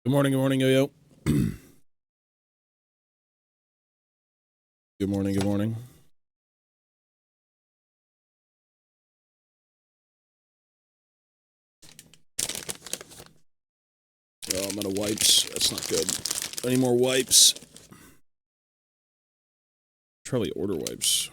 Good morning, yo-yo. Good morning, good morning. Oh, I'm out of wipes. That's not good. Any more wipes? Probably order wipes.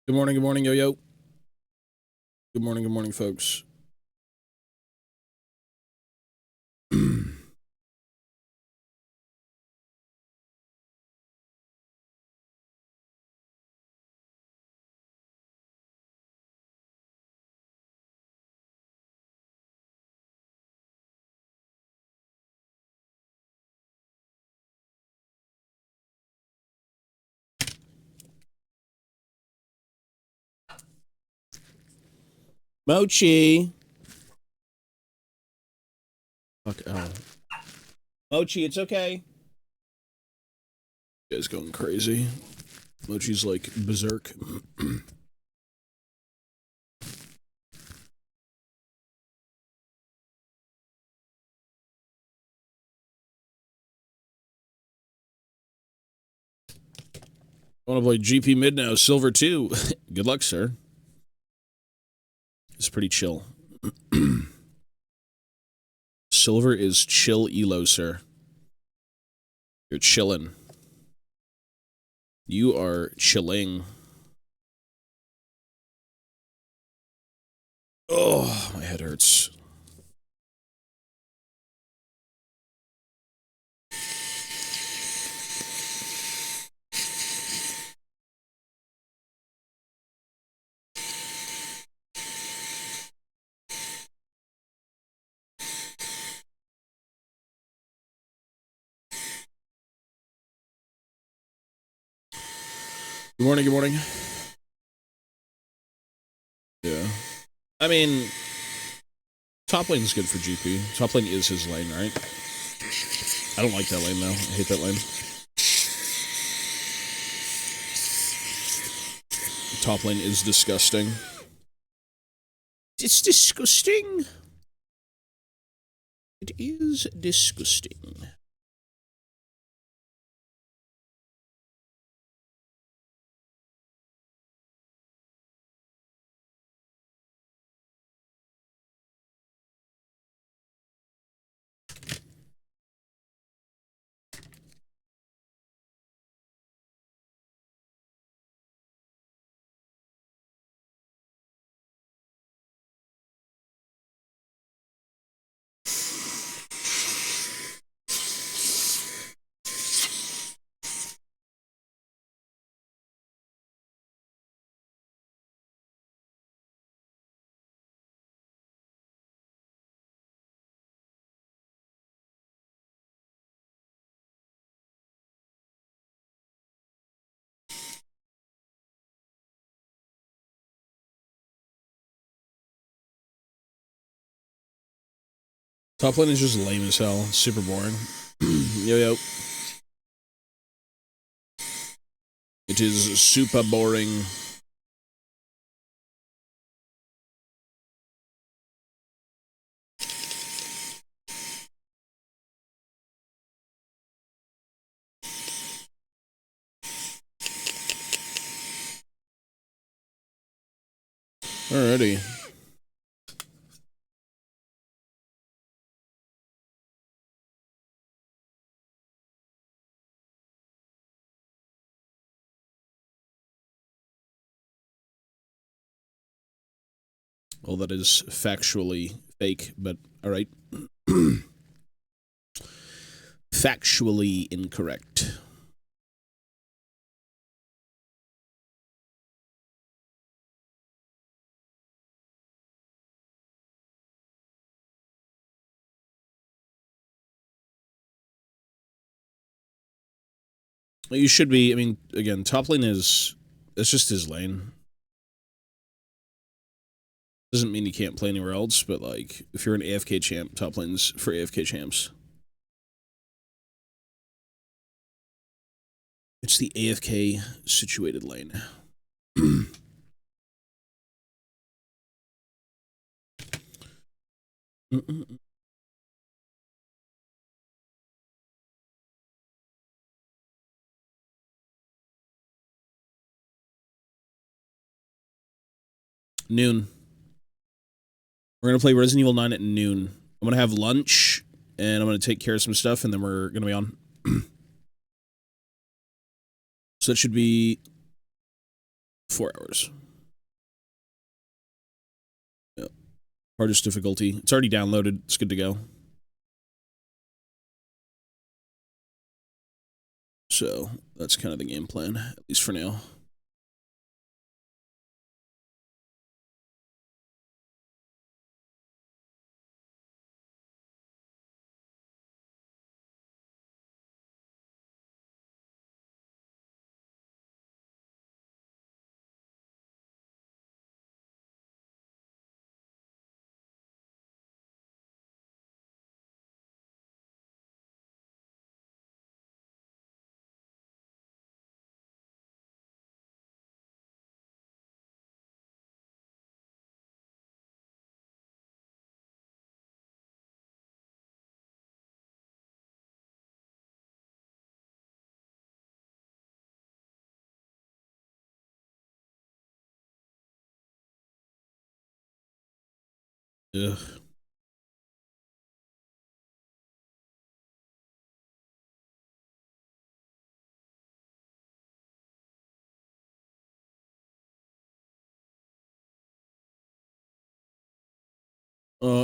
Good morning, yo-yo. Good morning, folks. Mochi. Fuck out. Mochi, it's okay. You guys going crazy. Mochi's like berserk. I want to play GP mid now. Silver 2. Good luck, sir. It's pretty chill. Silver is chill elo, sir. You're chillin'. You are chilling. Oh, my head hurts. Good morning, good morning. Yeah. I mean, top lane is good for GP. Top lane is his lane, right? I don't like that lane, though. I hate that lane. Top lane is disgusting. It's disgusting. It is disgusting. Top lane is just lame as hell. Super boring. Yo. It is super boring. Alrighty. Well, that is factually fake, but alright. Factually incorrect. You should be, I mean, again, top lane is, it's just his lane. Doesn't mean you can't play anywhere else, but like if you're an AFK champ, top lane's for AFK champs. It's the AFK situated lane. Noon. We're going to play Resident Evil 9 at noon. I'm going to have lunch, and I'm going to take care of some stuff, and then we're going to be on. So that should be 4 hours. Yeah. Hardest difficulty. It's already downloaded. It's good to go. So that's kind of the game plan, at least for now. Ugh.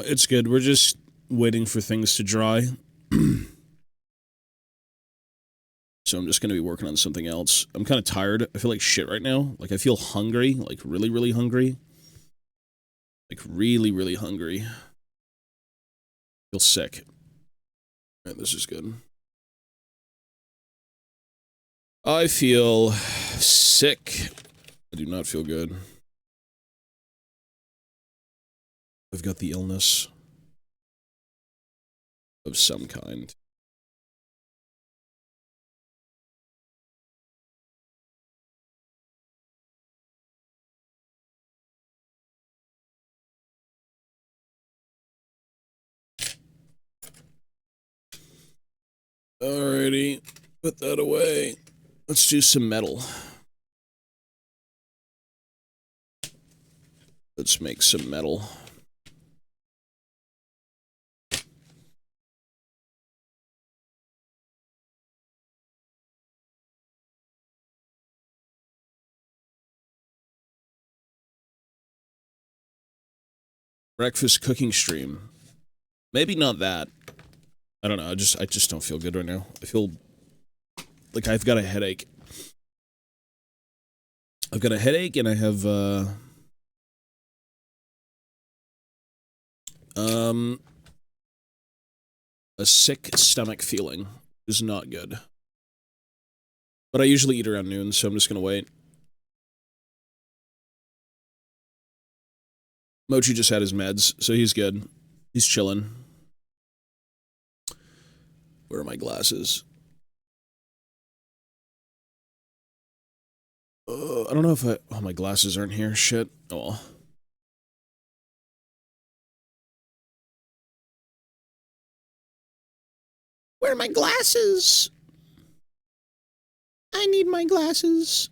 It's good. We're just waiting for things to dry. So I'm just going to be working on something else. I'm kind of tired. I feel like shit right now. Like, I feel hungry. Like, really, really hungry. Like, really, really hungry. I feel sick. All right, this is good. I feel sick. I do not feel good. I've got the illness of some kind. Alrighty, put that away. Let's do some metal. Let's make some metal. Breakfast cooking stream. Maybe not that. I don't know. I just don't feel good right now. I feel like I've got a headache. I've got a headache and I have a sick stomach feeling. Is not good. But I usually eat around noon, so I'm just gonna wait. Mochi just had his meds, so he's good. He's chilling. Where are my glasses? I don't know if I... Oh, my glasses aren't here. Shit. Oh, well. Where are my glasses? I need my glasses.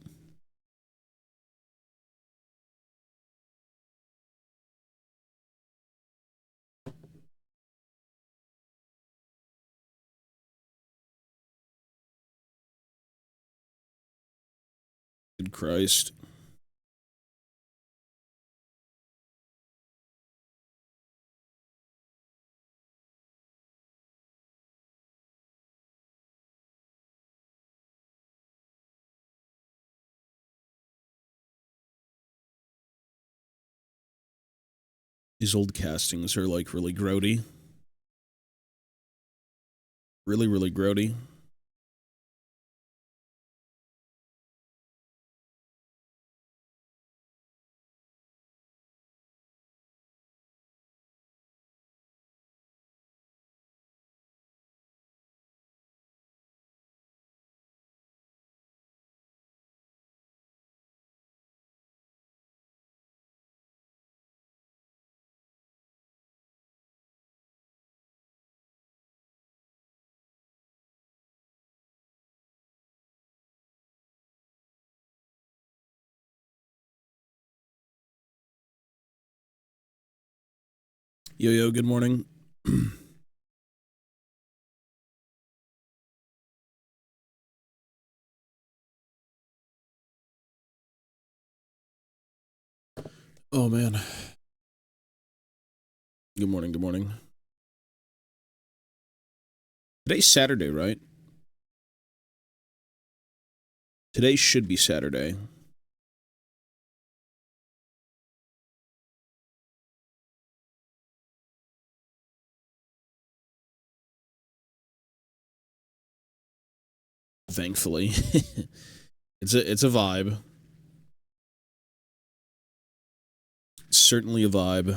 Good Christ. These old castings are, like, really grody. Really, really grody. Yo, yo, good morning. Oh, man. Good morning, good morning. Today's Saturday, right? Today should be Saturday. Thankfully. It's a vibe. It's certainly a vibe.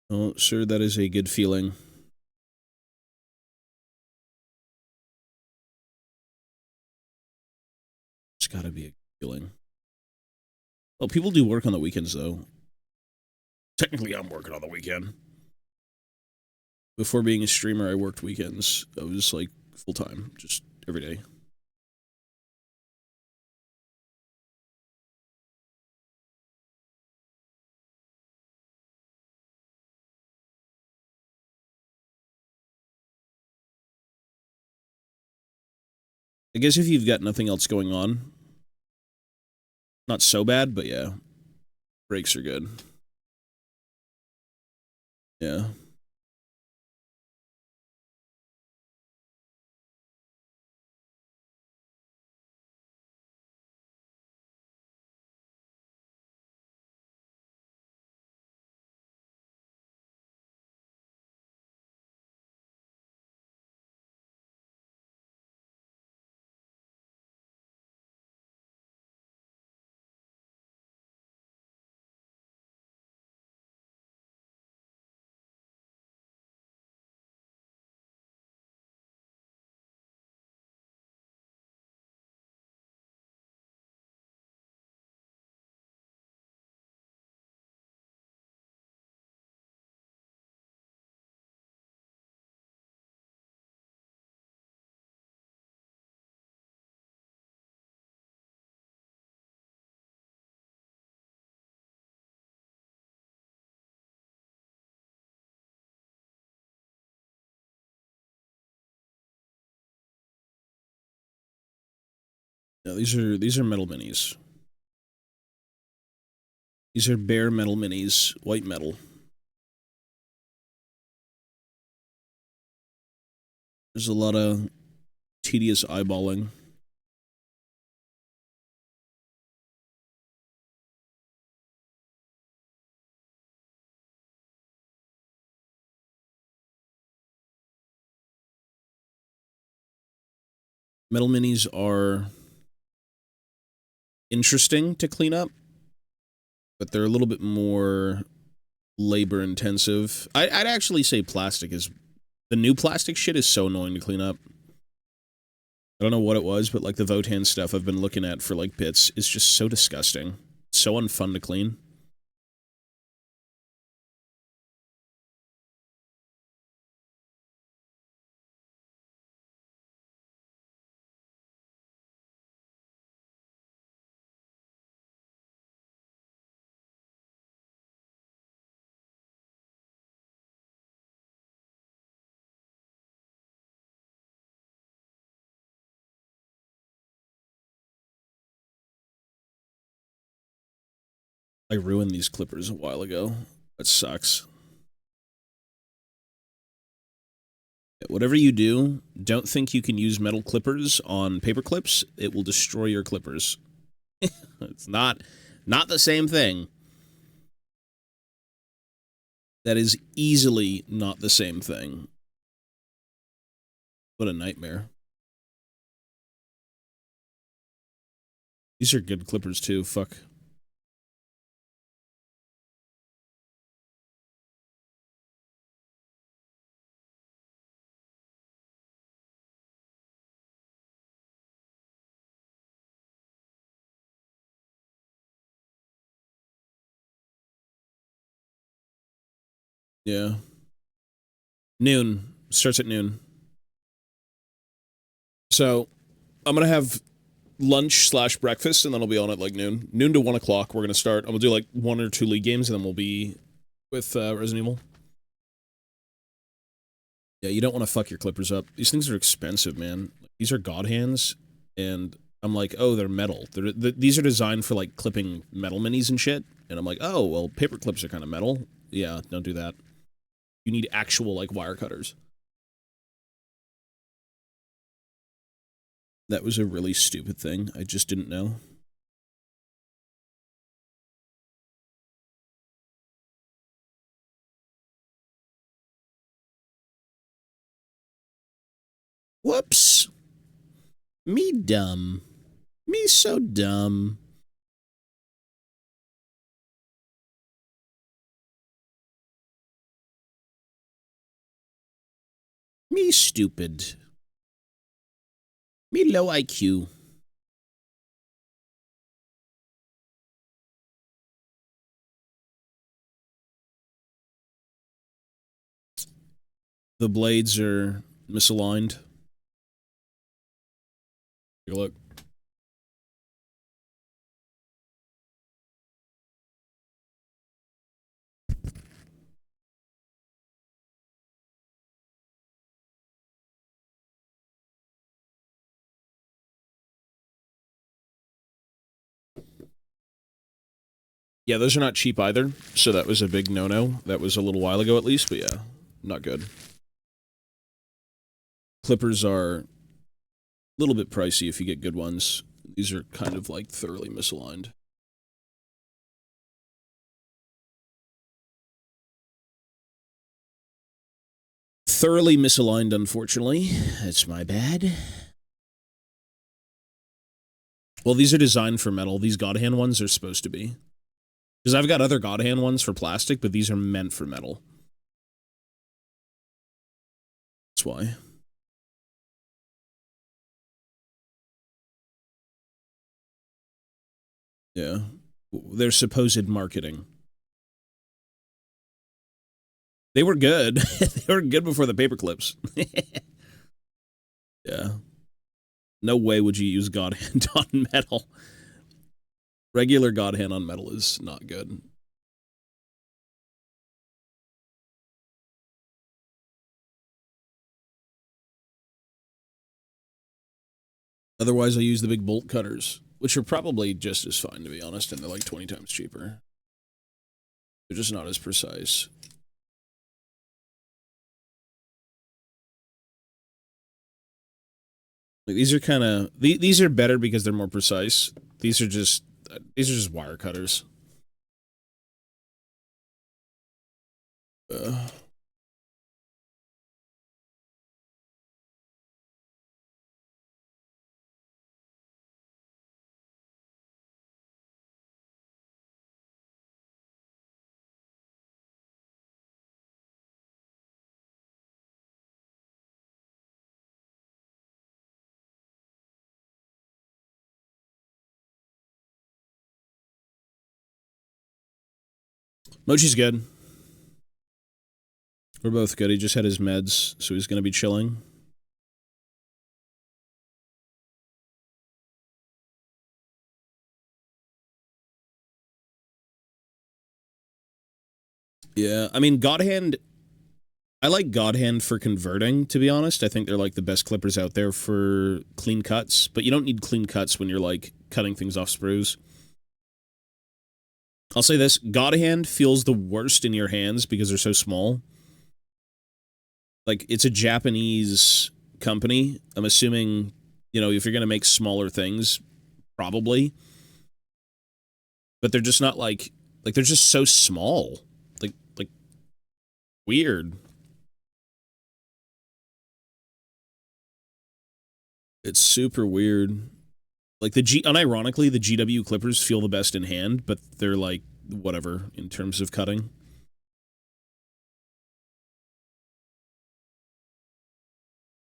Oh, sure, that is a good feeling. It's gotta be a good feeling. Well, people do work on the weekends, though. Technically, I'm working on the weekend. Before being a streamer, I worked weekends. I was, like, full-time, just every day. I guess if you've got nothing else going on, not so bad, but yeah, breaks are good. Yeah. No, these are metal minis. These are bare metal minis, white metal. There's a lot of tedious eyeballing. Metal minis are interesting to clean up, but they're a little bit more labor intensive. I'd actually say plastic is... The new plastic shit is so annoying to clean up. I don't know what it was, but like the Votann stuff I've been looking at for like bits is just so disgusting. So unfun to clean. I ruined these clippers a while ago. That sucks. Whatever you do, don't think you can use metal clippers on paper clips. It will destroy your clippers. It's not the same thing. That is easily not the same thing. What a nightmare. These are good clippers too, fuck. Yeah. Noon. Starts at noon. So, I'm gonna have lunch / breakfast, and then I'll be on at like noon. Noon to 1 o'clock, we're gonna start. I'm gonna do like 1 or 2 league games, and then we'll be with Resident Evil. Yeah, you don't want to fuck your clippers up. These things are expensive, man. These are god hands, and I'm like, oh, they're metal. These are designed for like clipping metal minis and shit. And I'm like, oh, well, paper clips are kind of metal. Yeah, don't do that. You need actual like wire cutters. That was a really stupid thing. I just didn't know. Whoops. Me dumb. Me so dumb. Me stupid. Me low IQ. The blades are misaligned. Take a look. Yeah, those are not cheap either, so that was a big no-no. That was a little while ago at least, but yeah, not good. Clippers are a little bit pricey if you get good ones. These are kind of like thoroughly misaligned. Thoroughly misaligned, unfortunately. That's my bad. Well, these are designed for metal. These God Hand ones are supposed to be. Because I've got other God Hand ones for plastic, but these are meant for metal. That's why. Yeah. Their supposed marketing. They were good. They were good before the paper clips. Yeah. No way would you use God Hand on metal. Regular God Hand on metal is not good. Otherwise, I use the big bolt cutters, which are probably just as fine, to be honest, and they're like 20 times cheaper. They're just not as precise. Like, these are kind of... These are better because they're more precise. These are just wire cutters. Mochi's good. We're both good. He just had his meds, so he's going to be chilling. Yeah, I mean, God Hand... I like God Hand for converting, to be honest. I think they're like the best clippers out there for clean cuts, but you don't need clean cuts when you're like cutting things off sprues. I'll say this, God Hand feels the worst in your hands because they're so small. Like, it's a Japanese company. I'm assuming, you know, if you're going to make smaller things, probably. But they're just not like they're just so small. Like weird. It's super weird. Like unironically, the GW clippers feel the best in hand, but they're like whatever in terms of cutting.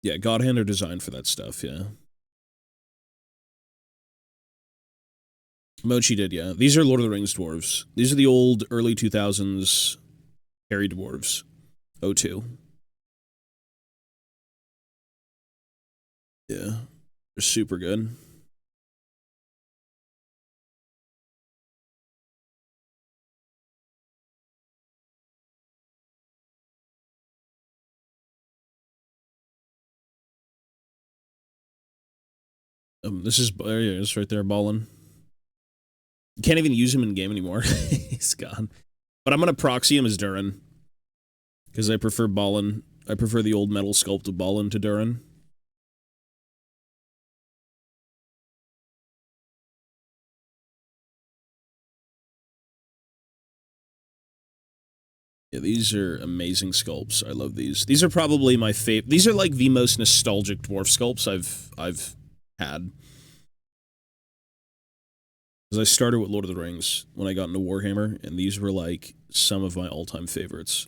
Yeah, God Hand are designed for that stuff, yeah. Mochi did, yeah. These are Lord of the Rings dwarves. These are the old early 2000s Harry Dwarves. O2. Yeah. They're super good. This is, there he is, right there, balling. You can't even use him in game anymore. He's gone. But I'm gonna proxy him as Durin. Because I prefer Ballin. I prefer the old metal sculpt of Ballin to Durin. Yeah, these are amazing sculpts. I love these. These are probably my favorite. These are like the most nostalgic dwarf sculpts I've had. Because I started with Lord of the Rings when I got into Warhammer, and these were like some of my all-time favorites.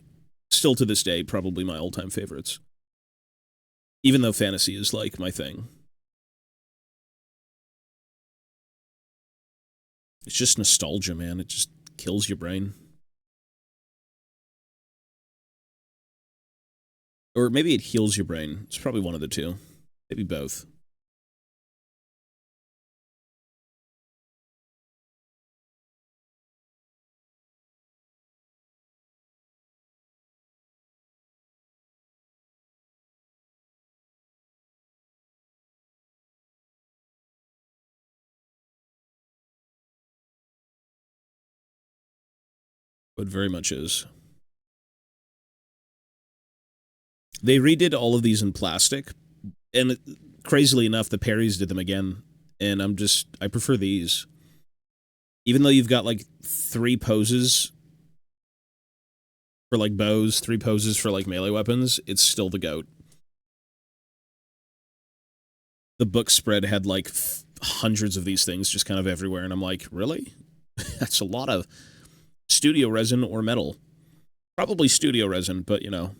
Still to this day, probably my all-time favorites. Even though fantasy is like my thing. It's just nostalgia, man. It just kills your brain. Or maybe it heals your brain. It's probably one of the two. Maybe both. But very much is. They redid all of these in plastic, and crazily enough, the Perrys did them again, and I prefer these. Even though you've got like 3 poses for like bows, 3 poses for like melee weapons, it's still the GOAT. The book spread had like hundreds of these things just kind of everywhere, and I'm like, really? That's a lot of studio resin or metal. Probably studio resin, but you know.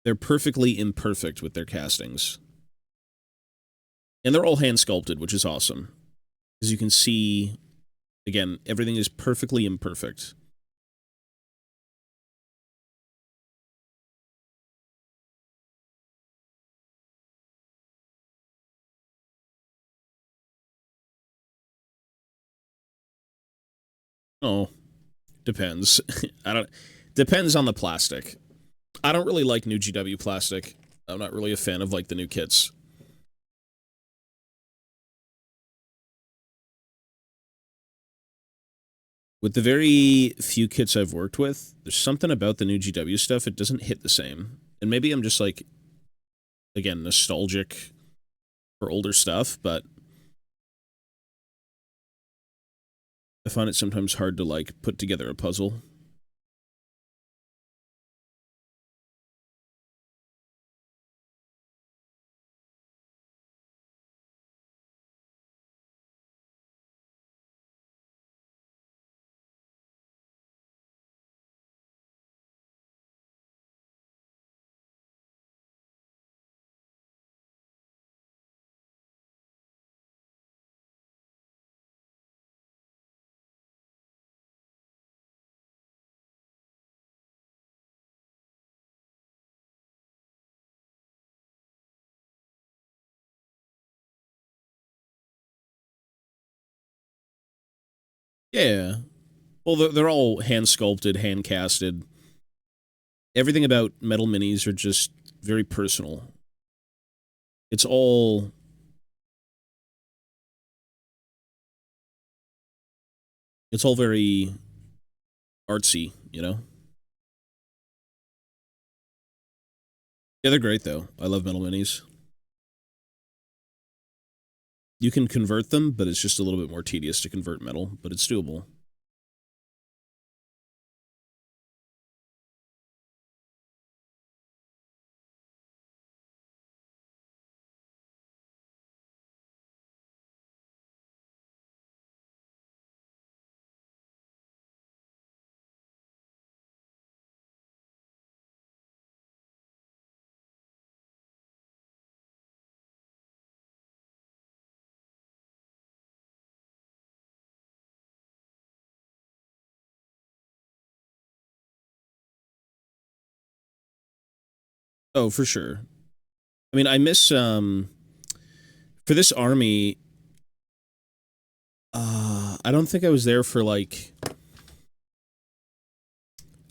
They're perfectly imperfect with their castings. And they're all hand sculpted, which is awesome. As you can see, again, everything is perfectly imperfect. Oh, depends. I don't. Depends on the plastic. I don't really like new GW plastic. I'm not really a fan of like the new kits. With the very few kits I've worked with, there's something about the new GW stuff, it doesn't hit the same. And maybe I'm just like, again, nostalgic for older stuff, but I find it sometimes hard to like put together a puzzle. Yeah. Well, they're all hand sculpted, hand casted. Everything about metal minis are just very personal. It's all very artsy, you know? Yeah, they're great though. I love metal minis. You can convert them, but it's just a little bit more tedious to convert metal, but it's doable. Oh, for sure. I mean, I miss, for this army, I don't think I was there for, like,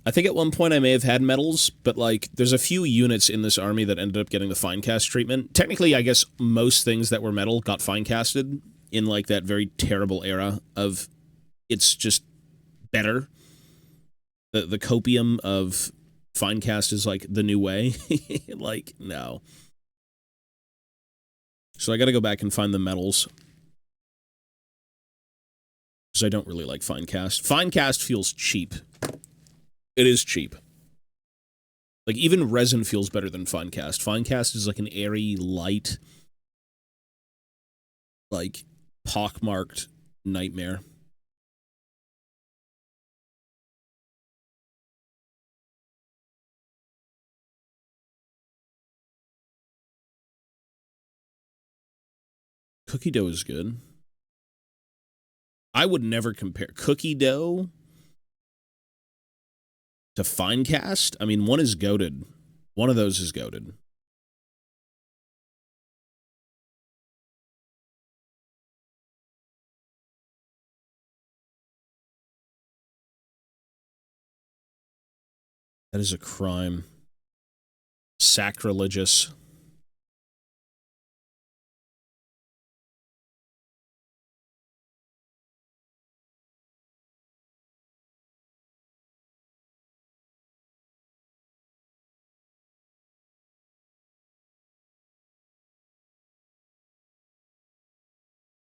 I think at one point I may have had medals, but, like, there's a few units in this army that ended up getting the fine cast treatment. Technically, I guess most things that were metal got fine casted in, like, that very terrible era of it's just better. The copium of fine cast is, like, the new way. Like, no. So I gotta go back and find the medals. Because I don't really like fine cast. Fine cast feels cheap. It is cheap. Like, even resin feels better than fine cast. Fine cast is like an airy, light, like, pockmarked nightmare. Cookie dough is good. I would never compare cookie dough to fine cast. I mean, one is goated. One of those is goated. That is a crime. Sacrilegious.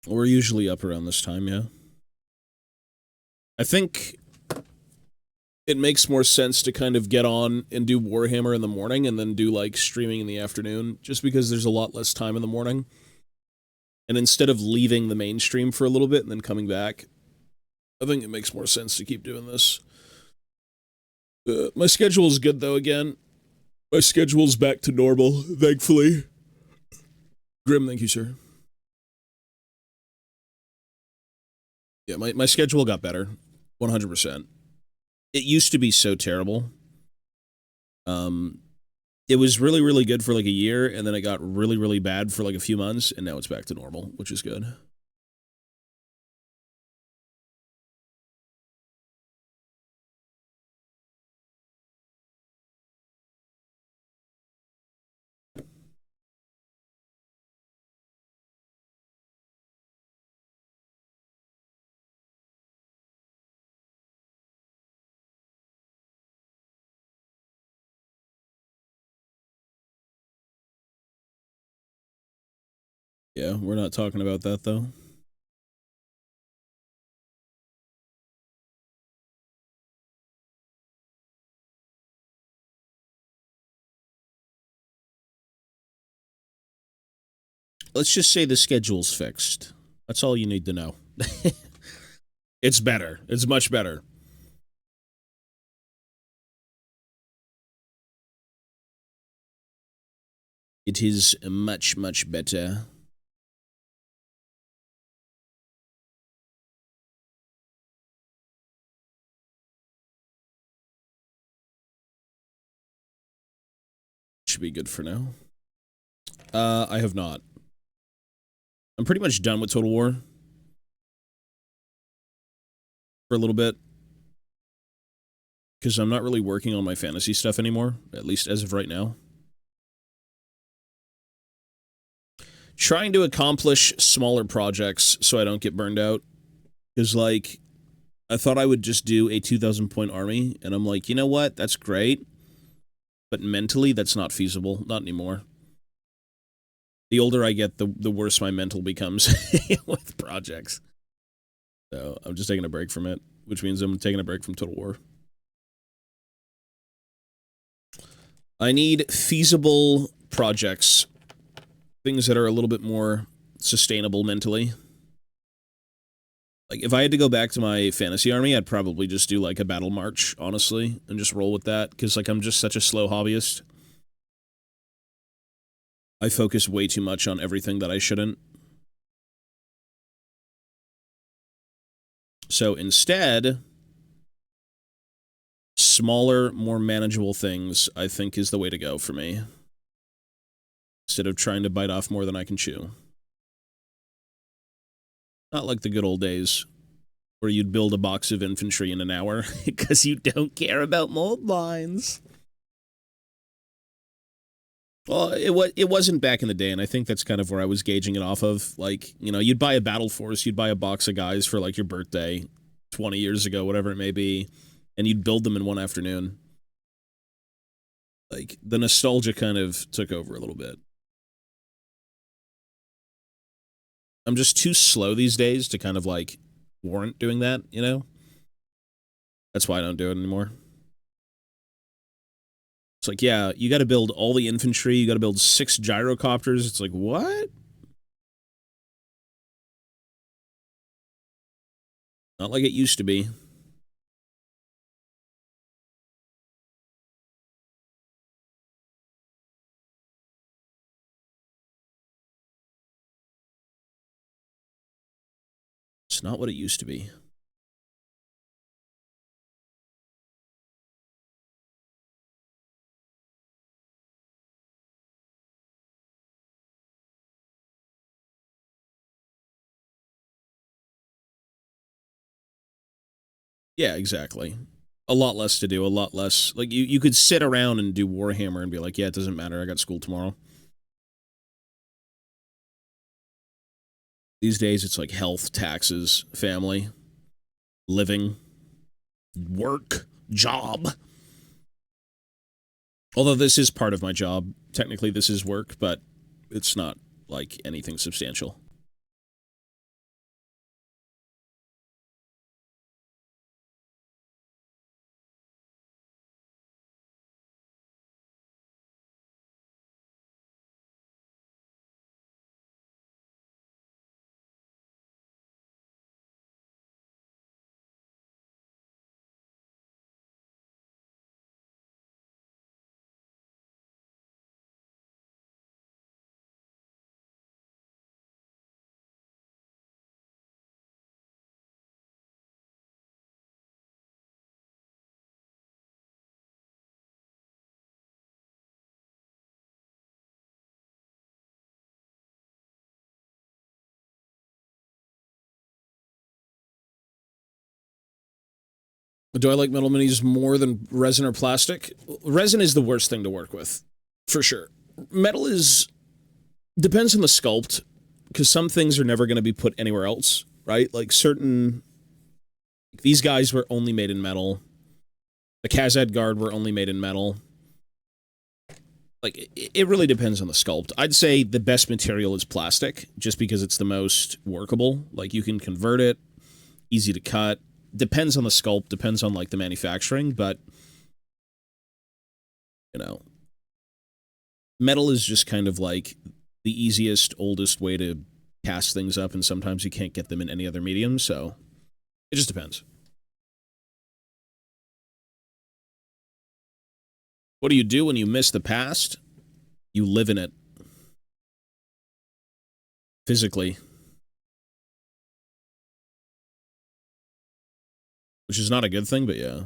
We're usually up around this time, yeah. I think it makes more sense to kind of get on and do Warhammer in the morning and then do, like, streaming in the afternoon, just because there's a lot less time in the morning. And instead of leaving the mainstream for a little bit and then coming back, I think it makes more sense to keep doing this. My schedule is good, though, again. My schedule's back to normal, thankfully. Grim, thank you, sir. Yeah, my schedule got better. 100%. It used to be so terrible. It was really, really good for like a year, and then it got really, really bad for like a few months, and now it's back to normal, which is good. Yeah, we're not talking about that, though. Let's just say the schedule's fixed. That's all you need to know. It's better. It's much better. It is much, much better. Should be good for now. I have not. I'm pretty much done with Total War. For a little bit. Because I'm not really working on my fantasy stuff anymore, at least as of right now. Trying to accomplish smaller projects so I don't get burned out. Because, like, I thought I would just do a 2,000 point army, and I'm like, you know what? That's great. But mentally, that's not feasible. Not anymore. The older I get, the worse my mental becomes with projects. So I'm just taking a break from it, which means I'm taking a break from Total War. I need feasible projects. Things that are a little bit more sustainable mentally. Like, if I had to go back to my fantasy army, I'd probably just do, like, a battle march, honestly, and just roll with that, because, like, I'm just such a slow hobbyist. I focus way too much on everything that I shouldn't. So instead, smaller, more manageable things, I think, is the way to go for me. instead of trying to bite off more than I can chew. Not like the good old days where you'd build a box of infantry in an hour because you don't care about mold lines. Well, it wasn't back in the day, and I think that's kind of where I was gauging it off of. Like, you know, you'd buy a battle force, you'd buy a box of guys for, like, your birthday 20 years ago, whatever it may be, and you'd build them in one afternoon. Like, the nostalgia kind of took over a little bit. I'm just too slow these days to kind of, like, warrant doing that, you know? That's why I don't do it anymore. It's like, yeah, you got to build all the infantry, you got to build 6 gyrocopters. It's like, what? Not like it used to be. It's not what it used to be. Yeah, exactly. A lot less to do, a lot less. Like, you could sit around and do Warhammer and be like, yeah, it doesn't matter, I got school tomorrow. These days, it's like health, taxes, family, living, work, job. Although this is part of my job. Technically, this is work, but it's not, like, anything substantial. Do I like metal minis more than resin or plastic? Resin is the worst thing to work with, for sure. Metal is... depends on the sculpt, because some things are never going to be put anywhere else, right? Like, certain... these guys were only made in metal. The Khazad Guard were only made in metal. Like, it really depends on the sculpt. I'd say the best material is plastic, just because it's the most workable. Like, you can convert it, easy to cut. Depends on the sculpt, depends on, like, the manufacturing, but, you know, metal is just kind of, like, the easiest, oldest way to cast things up, and sometimes you can't get them in any other medium, so it just depends. What do you do when you miss the past? You live in it. Physically. Which is not a good thing, but yeah.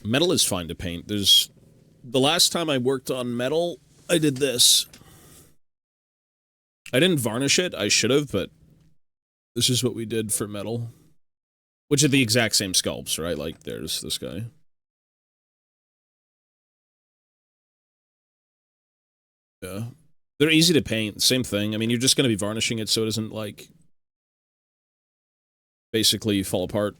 Metal is fine to paint. There's... the last time I worked on metal, I did this. I didn't varnish it. I should have, but this is what we did for metal. Which are the exact same sculpts, right? Like, there's this guy. Yeah. They're easy to paint. Same thing. I mean, you're just going to be varnishing it so it doesn't, like, basically fall apart.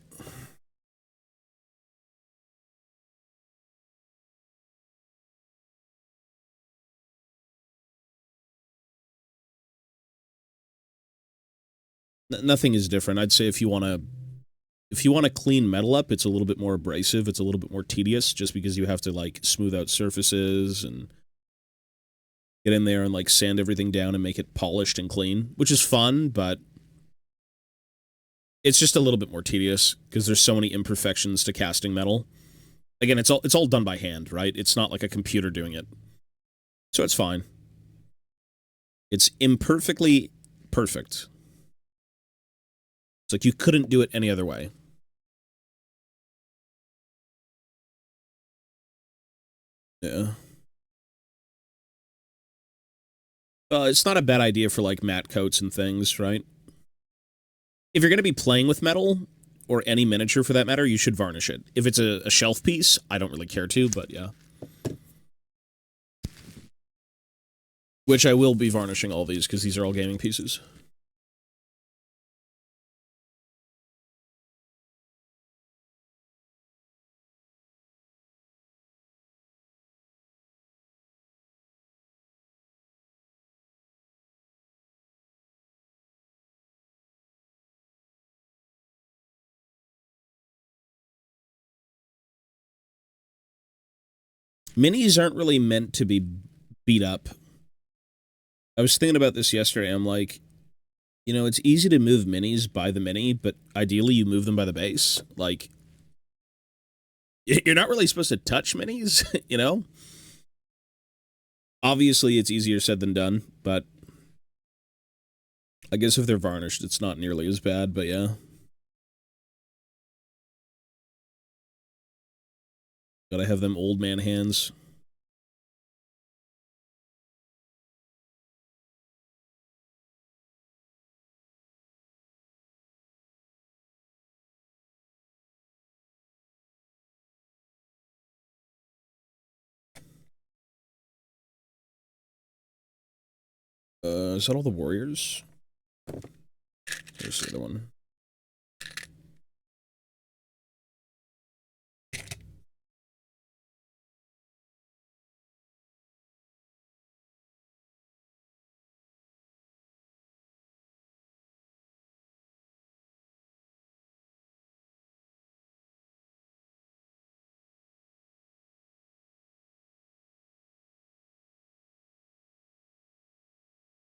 Nothing is different. I'd say if you want to clean metal up, it's a little bit more abrasive. It's a little bit more tedious just because you have to, like, smooth out surfaces and get in there and, like, sand everything down and make it polished and clean, which is fun, but it's just a little bit more tedious because there's so many imperfections to casting metal. Again, it's all done by hand, right? It's not like a computer doing it. So it's fine. It's imperfectly perfect. It's like you couldn't do it any other way. Yeah. It's not a bad idea for, like, matte coats and things, right? If you're going to be playing with metal, or any miniature for that matter, you should varnish it. If it's a shelf piece, I don't really care to, but yeah. Which I will be varnishing all these, because these are all gaming pieces. Minis aren't really meant to be beat up. I was thinking about this yesterday. I'm like, you know, it's easy to move minis by the mini, but ideally you move them by the base. Like, you're not really supposed to touch minis, you know? Obviously, it's easier said than done, but I guess if they're varnished, it's not nearly as bad, but yeah. Gotta have them old man hands. Is that all the warriors? There's the other one.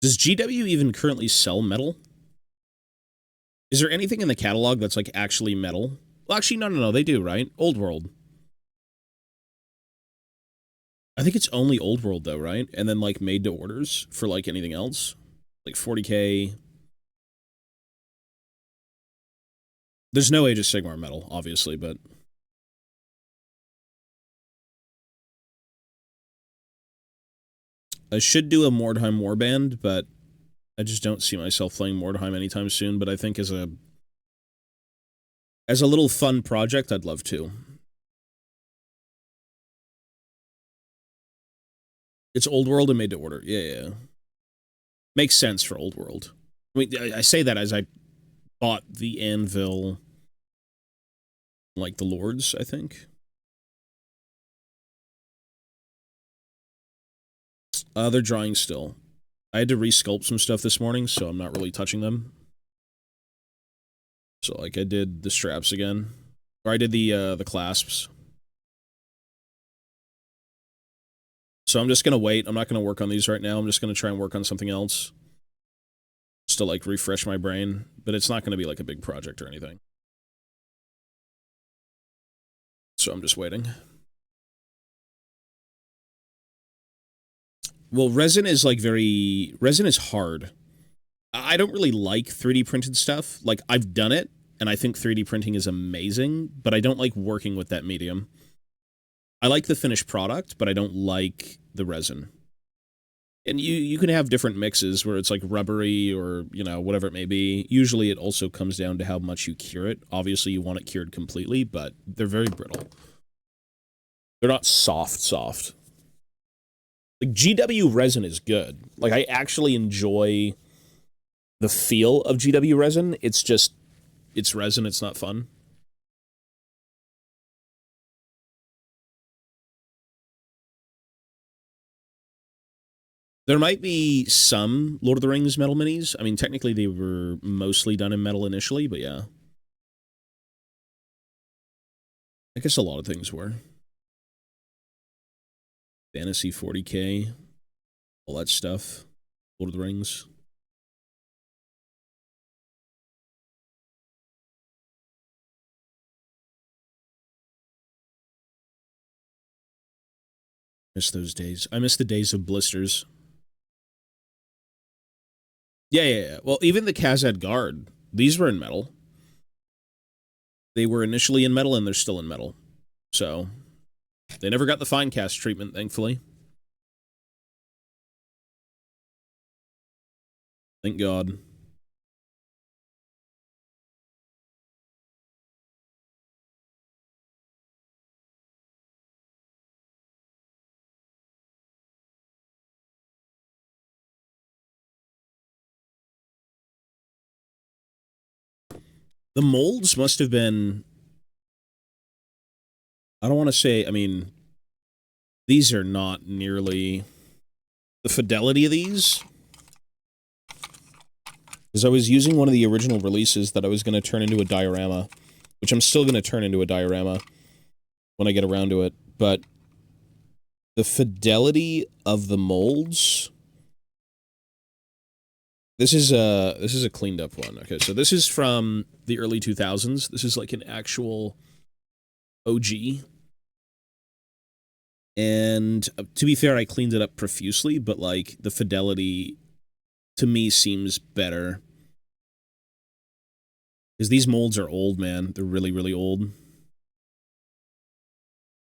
Does GW even currently sell metal? Is there anything in the catalog that's, like, actually metal? Well, actually, no, they do, right? Old World. I think it's only Old World, though, right? And then, like, made to orders for, like, anything else. Like, 40k. There's no Age of Sigmar metal, obviously, but... I should do a Mordheim Warband, but I just don't see myself playing Mordheim anytime soon, but I think as a little fun project, I'd love to. It's Old World and made to order. Yeah. Makes sense for Old World. I mean, I say that as I bought the Anvil, like the Lords, I think. They're drying still. I had to resculpt some stuff this morning, so I'm not really touching them. So, like, I did the straps again. Or I did the clasps. So I'm just gonna wait. I'm not gonna work on these right now. I'm just gonna try and work on something else. Just to, like, refresh my brain. But it's not gonna be, like, a big project or anything. So I'm just waiting. Well, resin is, like, resin is hard. I don't really like 3D printed stuff. Like, I've done it, and I think 3D printing is amazing, but I don't like working with that medium. I like the finished product, but I don't like the resin. And you can have different mixes where it's, like, rubbery or, you know, whatever it may be. Usually it also comes down to how much you cure it. Obviously, you want it cured completely, but they're very brittle. They're not soft. Like, GW resin is good. Like, I actually enjoy the feel of GW resin. It's just, it's resin, it's not fun. There might be some Lord of the Rings metal minis. I mean, technically they were mostly done in metal initially, but yeah. I guess a lot of things were. Fantasy 40k, all that stuff. Lord of the Rings. Miss those days. I miss the days of blisters. Yeah. Well, even the Khazad Guard, these were in metal. They were initially in metal, and they're still in metal. So, They never got the fine cast treatment, thankfully. Thank God. The molds must have been... I don't want to say... I mean, these are not nearly... The fidelity of these... Because I was using one of the original releases that I was going to turn into a diorama, which I'm still going to turn into a diorama when I get around to it, but the fidelity of the molds... This is a cleaned up one. Okay, so this is from the early 2000s. This is like an actual OG. And to be fair, I cleaned it up profusely, but like the fidelity to me seems better. Because these molds are old, man. They're really, really old.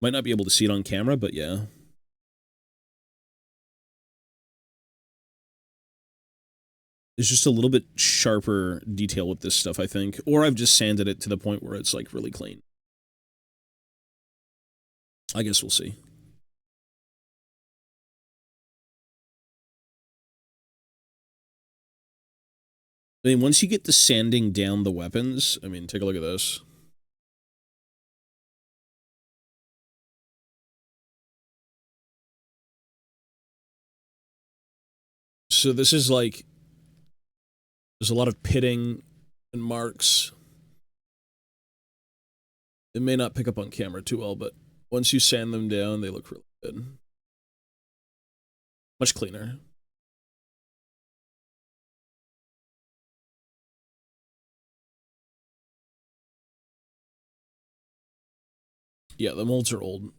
Might not be able to see it on camera, but yeah. There's just a little bit sharper detail with this stuff, I think. Or I've just sanded it to the point where it's, like, really clean. I guess we'll see. I mean, once you get to sanding down the weapons, I mean, take a look at this. So this is, like... There's a lot of pitting and marks. It may not pick up on camera too well, but once you sand them down, they look really good. Much cleaner. Yeah, the molds are old.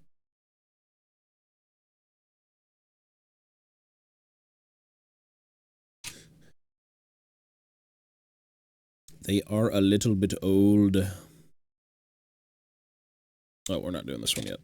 They are a little bit old. Oh, we're not doing this one yet.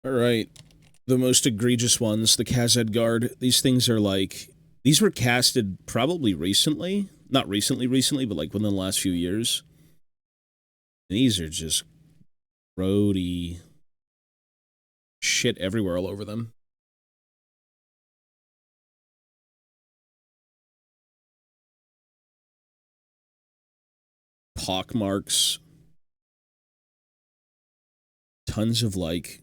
All right. The most egregious ones, the Khazad Guard. These things are like... These were casted probably recently. Not recently, but like within the last few years. And these are just roady shit everywhere all over them. Pock marks. Tons of like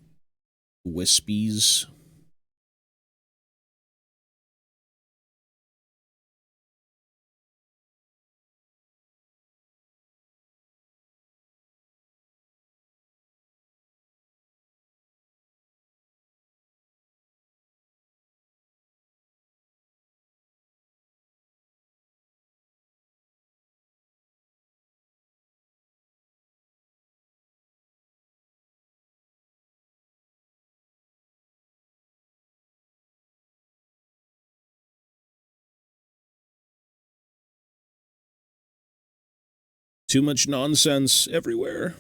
wispies. Too much nonsense everywhere.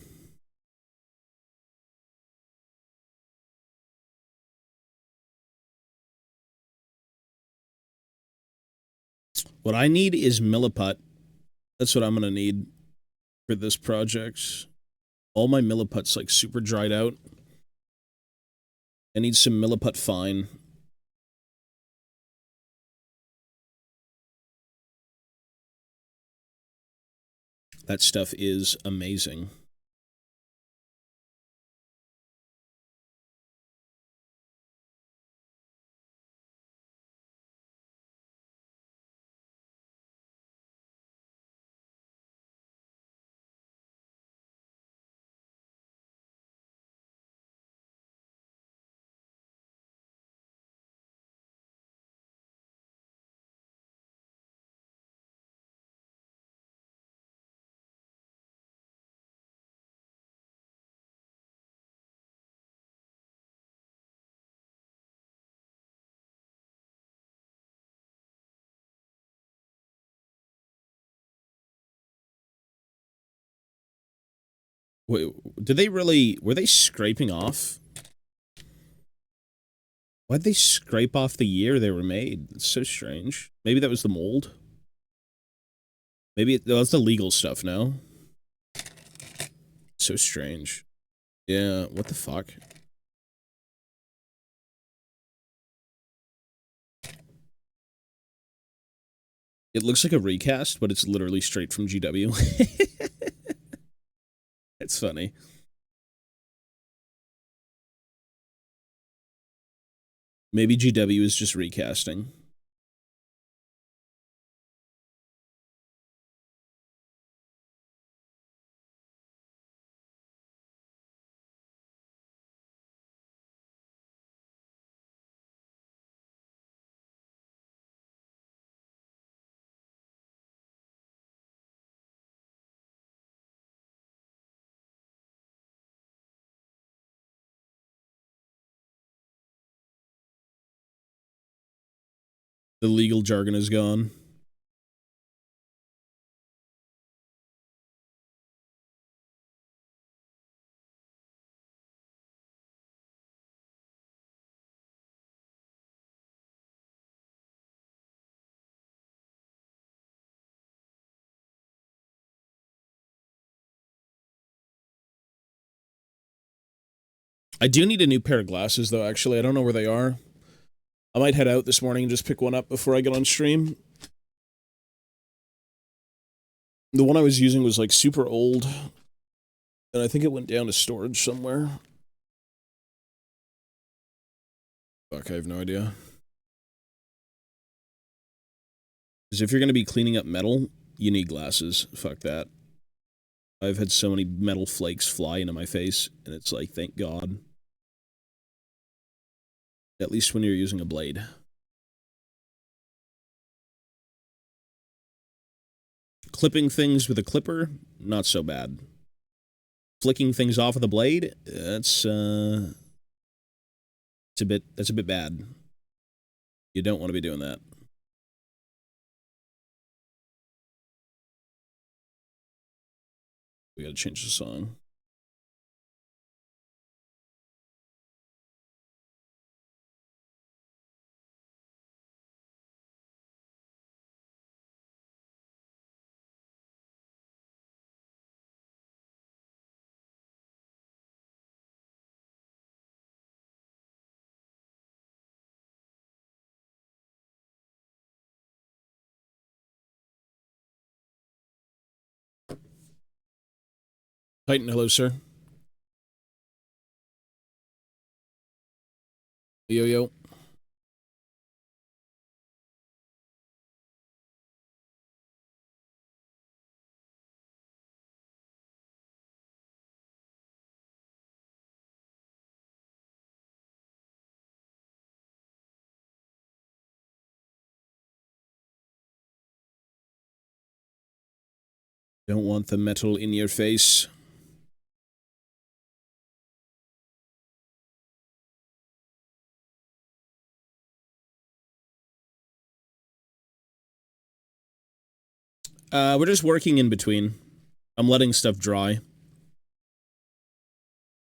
What I need is milliput. That's what I'm going to need for this project. All my milliput's like super dried out. I need some milliput fine. That stuff is amazing. Wait, did they really... Were they scraping off? Why'd they scrape off the year they were made? It's so strange. Maybe that was the mold? Maybe that's the legal stuff, no? So strange. Yeah, what the fuck? It looks like a recast, but it's literally straight from GW. It's funny. Maybe GW is just recasting. The legal jargon is gone. I do need a new pair of glasses, though, actually. I don't know where they are. I might head out this morning and just pick one up before I get on stream. The one I was using was, like, super old. And I think it went down to storage somewhere. Fuck, I have no idea. Because if you're going to be cleaning up metal, you need glasses. Fuck that. I've had so many metal flakes fly into my face, and it's like, thank God. At least when you're using a blade. Clipping things with a clipper, not so bad. Flicking things off of the blade, that's a bit bad. You don't want to be doing that. We gotta change the song. Titan, hello, sir. Yo, yo. Don't want the metal in your face. We're just working in between. I'm letting stuff dry.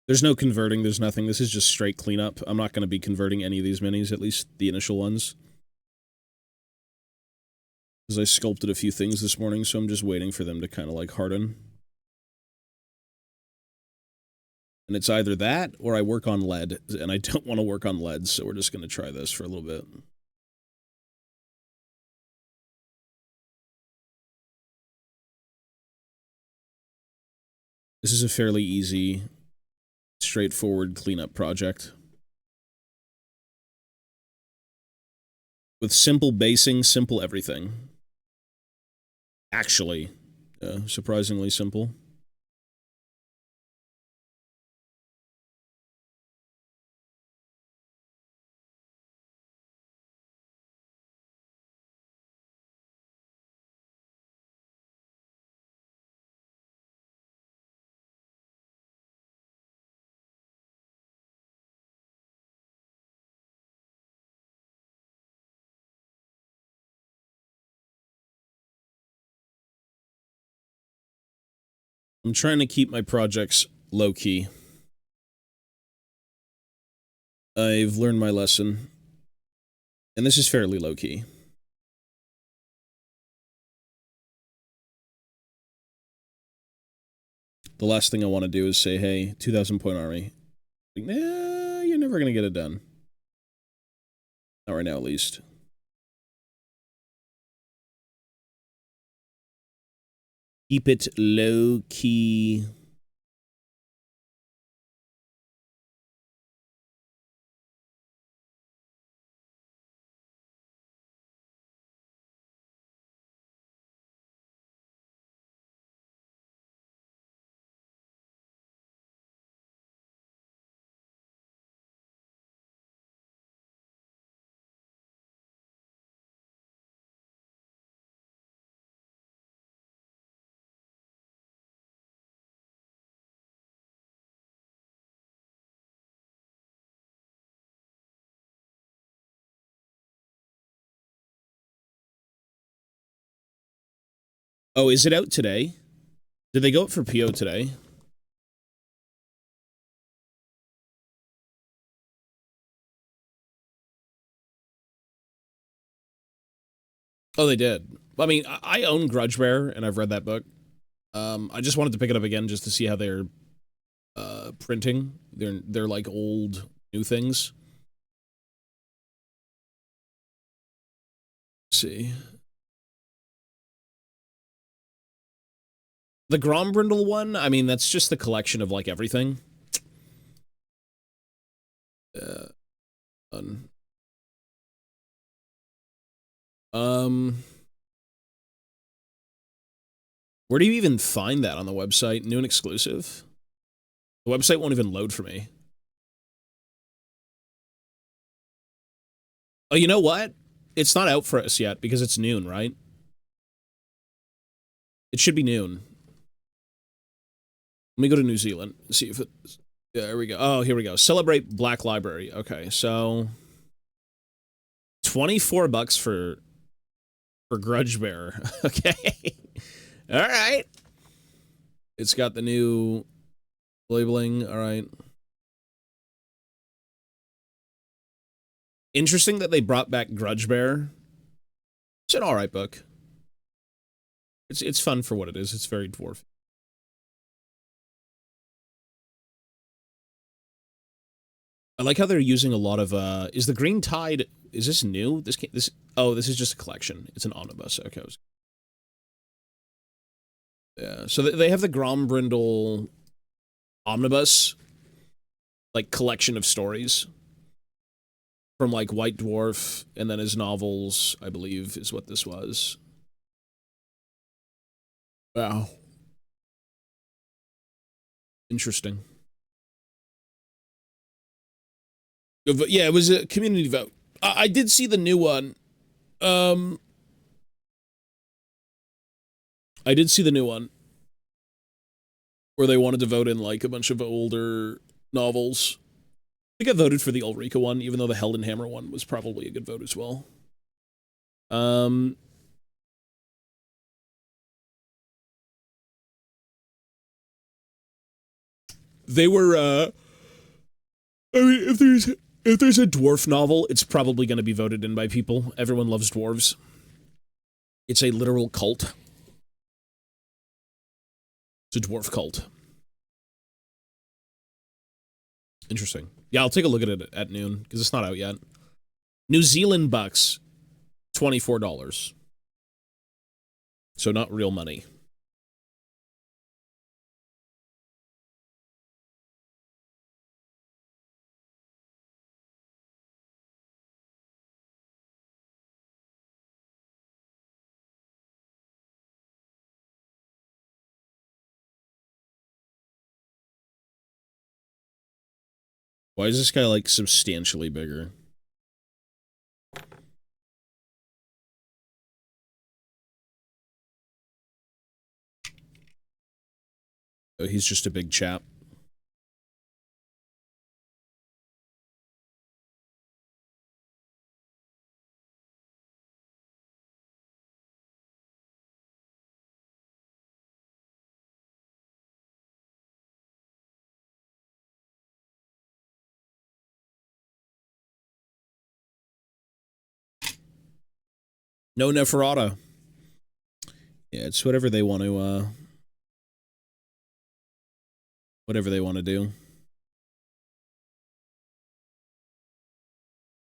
There's no converting, there's nothing. This is just straight cleanup. I'm not going to be converting any of these minis, at least the initial ones. Because I sculpted a few things this morning, so I'm just waiting for them to kind of, like, harden. And it's either that, or I work on lead, and I don't want to work on lead, so we're just going to try this for a little bit. This is a fairly easy, straightforward cleanup project. With simple basing, simple everything. Actually, surprisingly simple. I'm trying to keep my projects low-key. I've learned my lesson. And this is fairly low-key. The last thing I want to do is say, hey, 2,000 point army. Nah, you're never going to get it done. Not right now, at least. Keep it low-key. Oh, is it out today? Did they go up for PO today? Oh, they did. I mean, I own Grudgebear, and I've read that book. I just wanted to pick it up again just to see how they're printing. They're like old new things. Let's see. The Grombrindle one, I mean, that's just the collection of, like, everything. Where do you even find that on the website? New and exclusive? The website won't even load for me. Oh, you know what? It's not out for us yet because it's noon, right? It should be noon. Let me go to New Zealand. See if it... Yeah, there we go. Oh, here we go. Celebrate Black Library. Okay, so... $24 for Grudgebearer. Okay. All right. It's got the new labeling. All right. Interesting that they brought back Grudgebearer. It's an all right book. It's fun for what it is. It's very dwarf. I like how they're using a lot of, is the Green Tide, is this new? This is just a collection. It's an omnibus. Okay. Yeah, so they have the Grombrindle omnibus, like, collection of stories from, like, White Dwarf, and then his novels, I believe, is what this was. Wow. Interesting. Yeah, it was a community vote. I did see the new one. I did see the new one where they wanted to vote in, like, a bunch of older novels. I think I voted for the Ulrika one, even though the Held and Hammer one was probably a good vote as well. They were, I mean, if there's a dwarf novel, it's probably going to be voted in by people. Everyone loves dwarves. It's a literal cult. It's a dwarf cult. Interesting. Yeah, I'll take a look at it at noon, because it's not out yet. New Zealand bucks, $24. So not real money. Why is this guy, like, substantially bigger? Oh, he's just a big chap. No Neferata. Yeah, it's whatever they want to, whatever they want to do.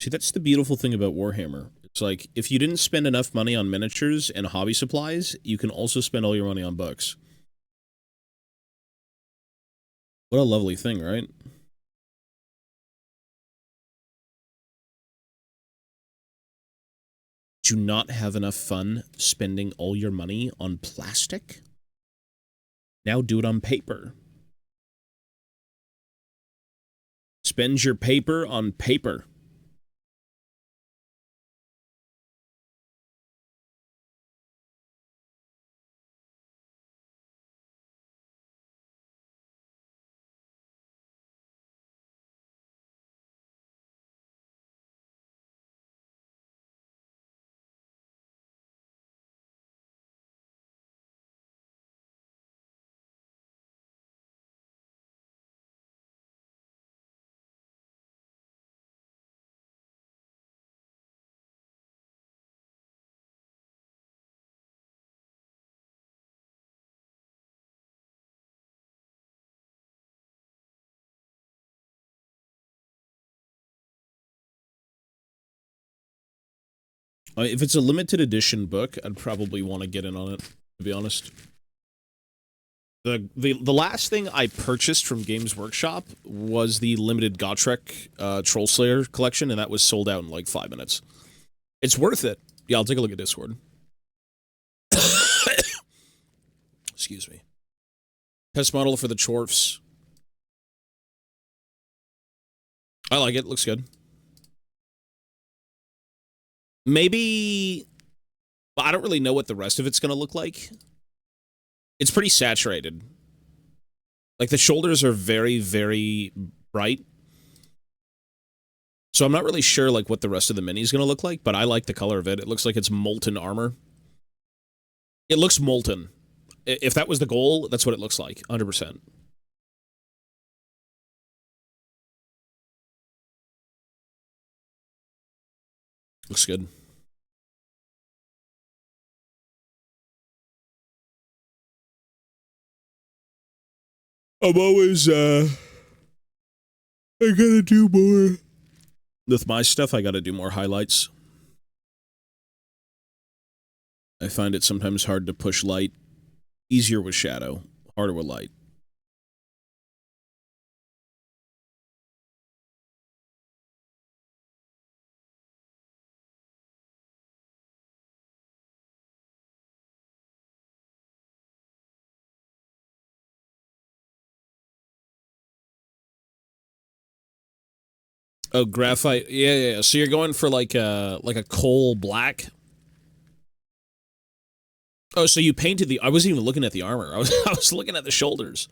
See, that's the beautiful thing about Warhammer. It's like, if you didn't spend enough money on miniatures and hobby supplies, you can also spend all your money on books. What a lovely thing, right? Do you not have enough fun spending all your money on plastic? Now do it on paper. Spend your paper on paper. If it's a limited edition book, I'd probably want to get in on it, to be honest. The last thing I purchased from Games Workshop was the limited Gotrek Troll Slayer collection, and that was sold out in like 5 minutes. It's worth it. Yeah, I'll take a look at Discord. Excuse me. Test model for the Chorfs. I like it. Looks good. Maybe... I don't really know what the rest of it's going to look like. It's pretty saturated. Like, the shoulders are very, very bright. So I'm not really sure, like, what the rest of the mini is going to look like, but I like the color of it. It looks like it's molten armor. It looks molten. If that was the goal, that's what it looks like. 100%. Looks good. I'm always, I gotta do more. With my stuff, I gotta do more highlights. I find it sometimes hard to push light. Easier with shadow, harder with light. Oh, graphite. Yeah. So you're going for like a coal black. Oh, so you painted the... I wasn't even looking at the armor. I was looking at the shoulders.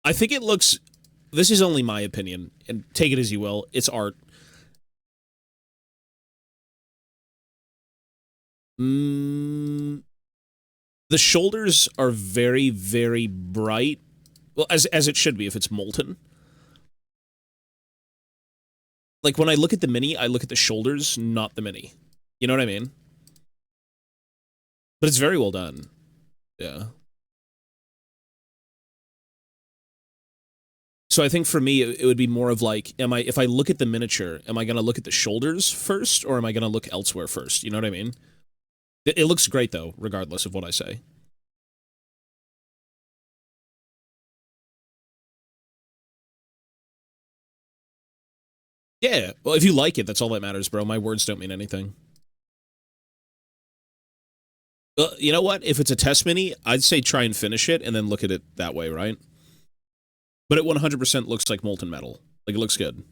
I think it looks... This is only my opinion, and take it as you will. It's art. The shoulders are very, very bright. Well, as it should be if it's molten. Like, when I look at the mini, I look at the shoulders, not the mini. You know what I mean? But it's very well done. Yeah. So I think for me, it would be more of like, if I look at the miniature, am I going to look at the shoulders first, or am I going to look elsewhere first? You know what I mean? It looks great, though, regardless of what I say. Yeah, well, if you like it, that's all that matters, bro. My words don't mean anything. You know what? If it's a test mini, I'd say try and finish it and then look at it that way, right? But it 100% looks like molten metal. Like, it looks good.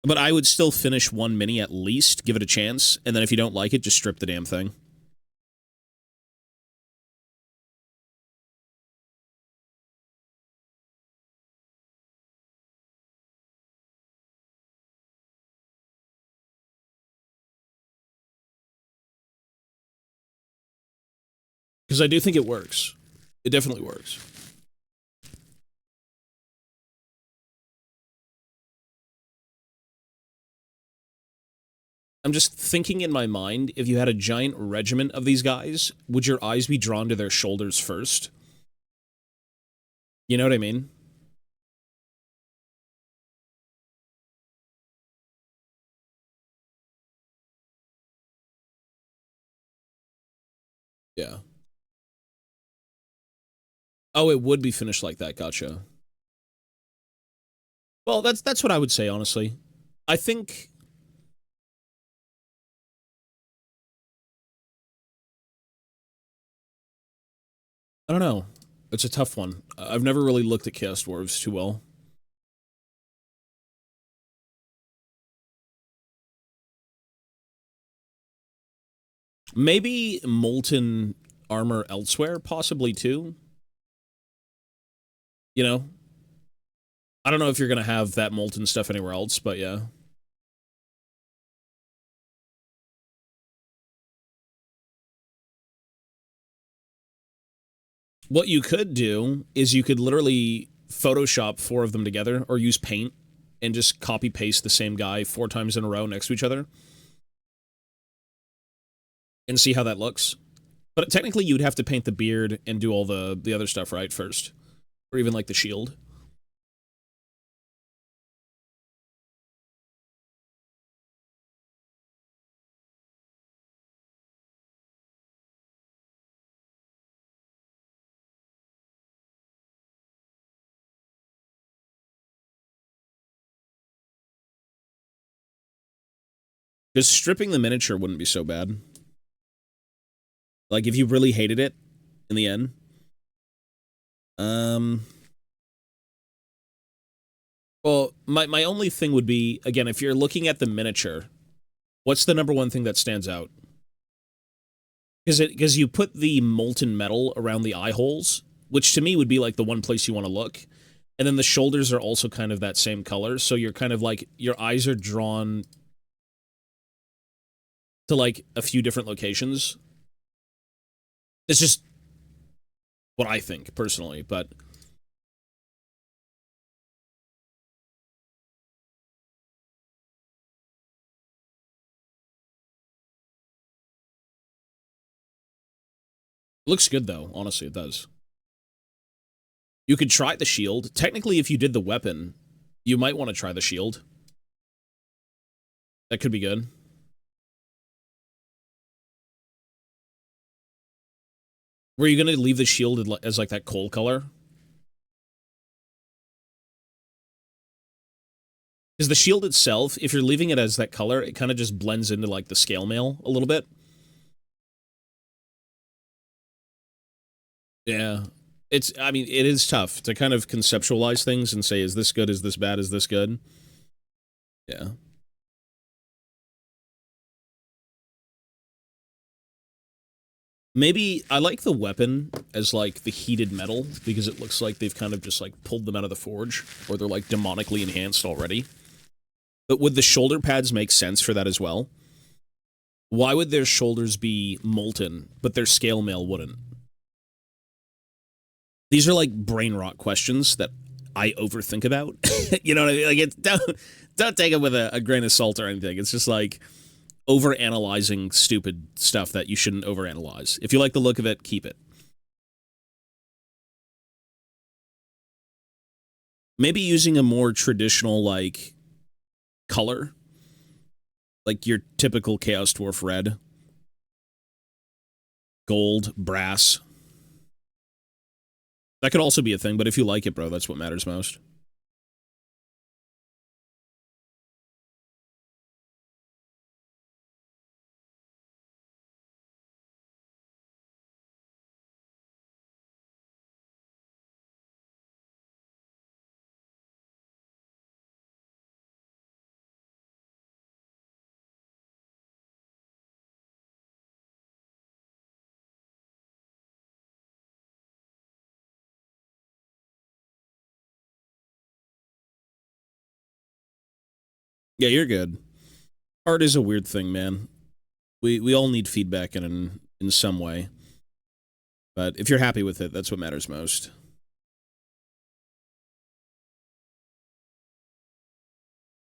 But I would still finish one mini at least, give it a chance, and then if you don't like it, just strip the damn thing. Because I do think it works. It definitely works. I'm just thinking in my mind, if you had a giant regiment of these guys, would your eyes be drawn to their shoulders first? You know what I mean? Yeah. Oh, it would be finished like that. Gotcha. Well, that's what I would say, honestly. I think... I don't know. It's a tough one. I've never really looked at Chaos Dwarves too well. Maybe molten armor elsewhere, possibly too. You know? I don't know if you're going to have that molten stuff anywhere else, but yeah. What you could do is you could literally Photoshop 4 of them together or use paint and just copy paste the same guy 4 times in a row next to each other and see how that looks. But technically you'd have to paint the beard and do all the other stuff right first, or even like the shield. Because stripping the miniature wouldn't be so bad. Like, if you really hated it in the end. Well, my only thing would be, again, if you're looking at the miniature, what's the number one thing that stands out? Because you put the molten metal around the eye holes, which to me would be like the one place you want to look. And then the shoulders are also kind of that same color, so you're kind of like, your eyes are drawn to like a few different locations. It's just what I think, personally, but... It looks good, though. Honestly, it does. You could try the shield. Technically, if you did the weapon, you might want to try the shield. That could be good. Were you going to leave the shield as like that coal color? Because the shield itself, if you're leaving it as that color, it kind of just blends into like the scale mail a little bit. Yeah. I mean, it is tough to kind of conceptualize things and say, is this good, is this bad, is this good? Yeah. Maybe I like the weapon as like the heated metal because it looks like they've kind of just like pulled them out of the forge, or they're like demonically enhanced already. But would the shoulder pads make sense for that as well? Why would their shoulders be molten, but their scale mail wouldn't? These are like brain rot questions that I overthink about. You know what I mean? Like, don't take it with a grain of salt or anything. It's just like over-analyzing stupid stuff that you shouldn't overanalyze. If you like the look of it, keep it. Maybe using a more traditional, like, color. Like your typical Chaos Dwarf red. Gold, brass. That could also be a thing, but if you like it, bro, that's what matters most. Yeah, you're good. Art is a weird thing, man. We all need feedback in some way. But if you're happy with it, that's what matters most.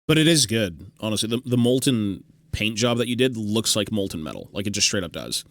But it is good, honestly. The molten paint job that you did looks like molten metal. Like, it just straight up does.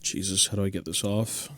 Jesus, how do I get this off?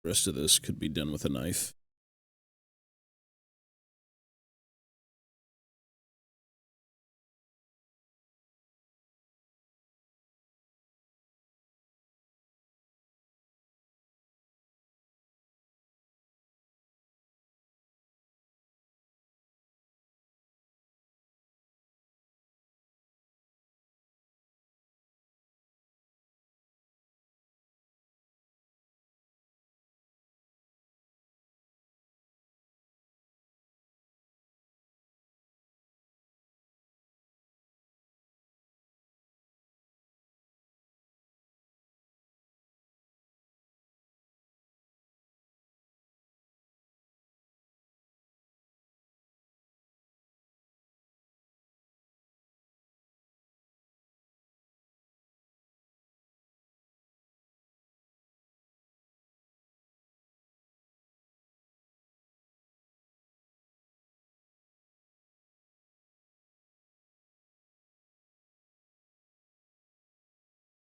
The rest of this could be done with a knife.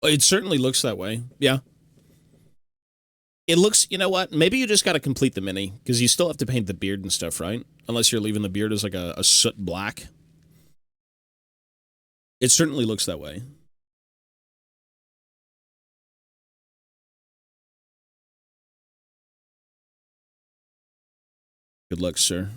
It certainly looks that way. Yeah. It looks, you know what? Maybe you just got to complete the mini, because you still have to paint the beard and stuff, right? Unless you're leaving the beard as like a soot black. It certainly looks that way. Good luck, sir.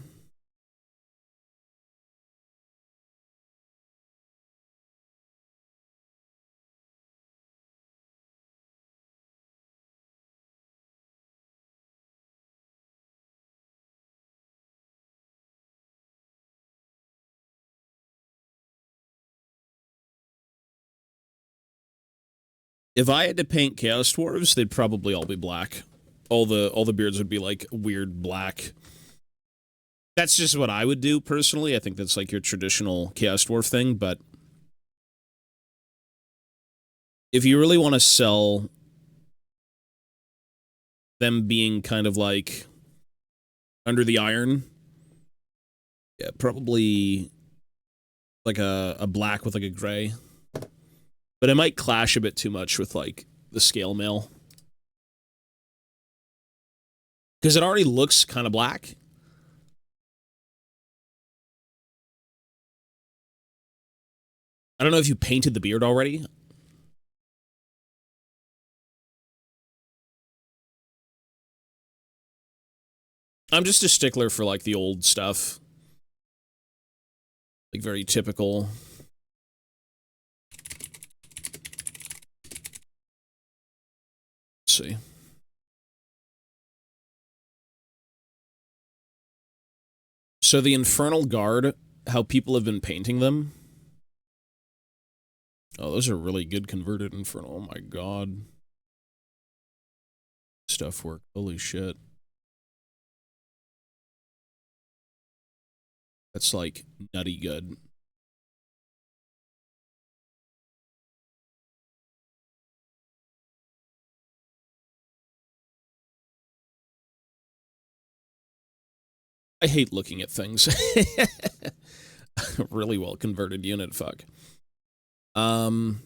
If I had to paint Chaos Dwarves, they'd probably all be black. All the beards would be like weird black. That's just what I would do personally. I think that's like your traditional Chaos Dwarf thing, but if you really want to sell them being kind of like under the iron, yeah, probably like a black with like a gray. But it might clash a bit too much with like the scale mail. Because it already looks kind of black. I don't know if you painted the beard already. I'm just a stickler for like the old stuff. Like very typical. Let's see. So the Infernal Guard, how people have been painting them. Oh, those are really good converted Infernal. Oh my god. Stuff work. Holy shit. That's like nutty good. I hate looking at things. Really well converted unit, fuck. I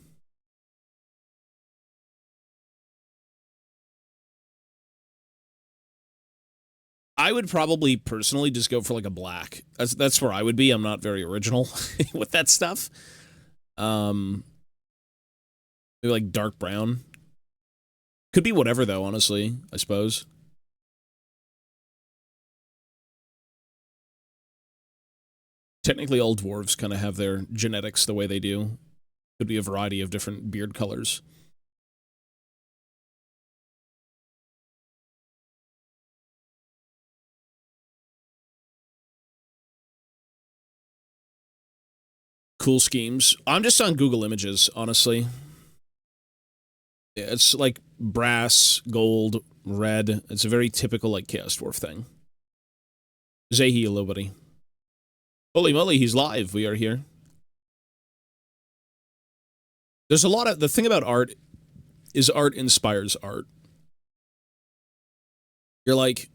would probably personally just go for like a black. That's where I would be. I'm not very original with that stuff. Maybe like dark brown. Could be whatever though, honestly, I suppose. Technically all dwarves kind of have their genetics the way they do. Could be a variety of different beard colors. Cool schemes. I'm just on Google Images, honestly. It's like brass, gold, red. It's a very typical like Chaos Dwarf thing. Zahi, hello, buddy. Holy moly, he's live. We are here. There's a lot of... The thing about art is art inspires art. You're like,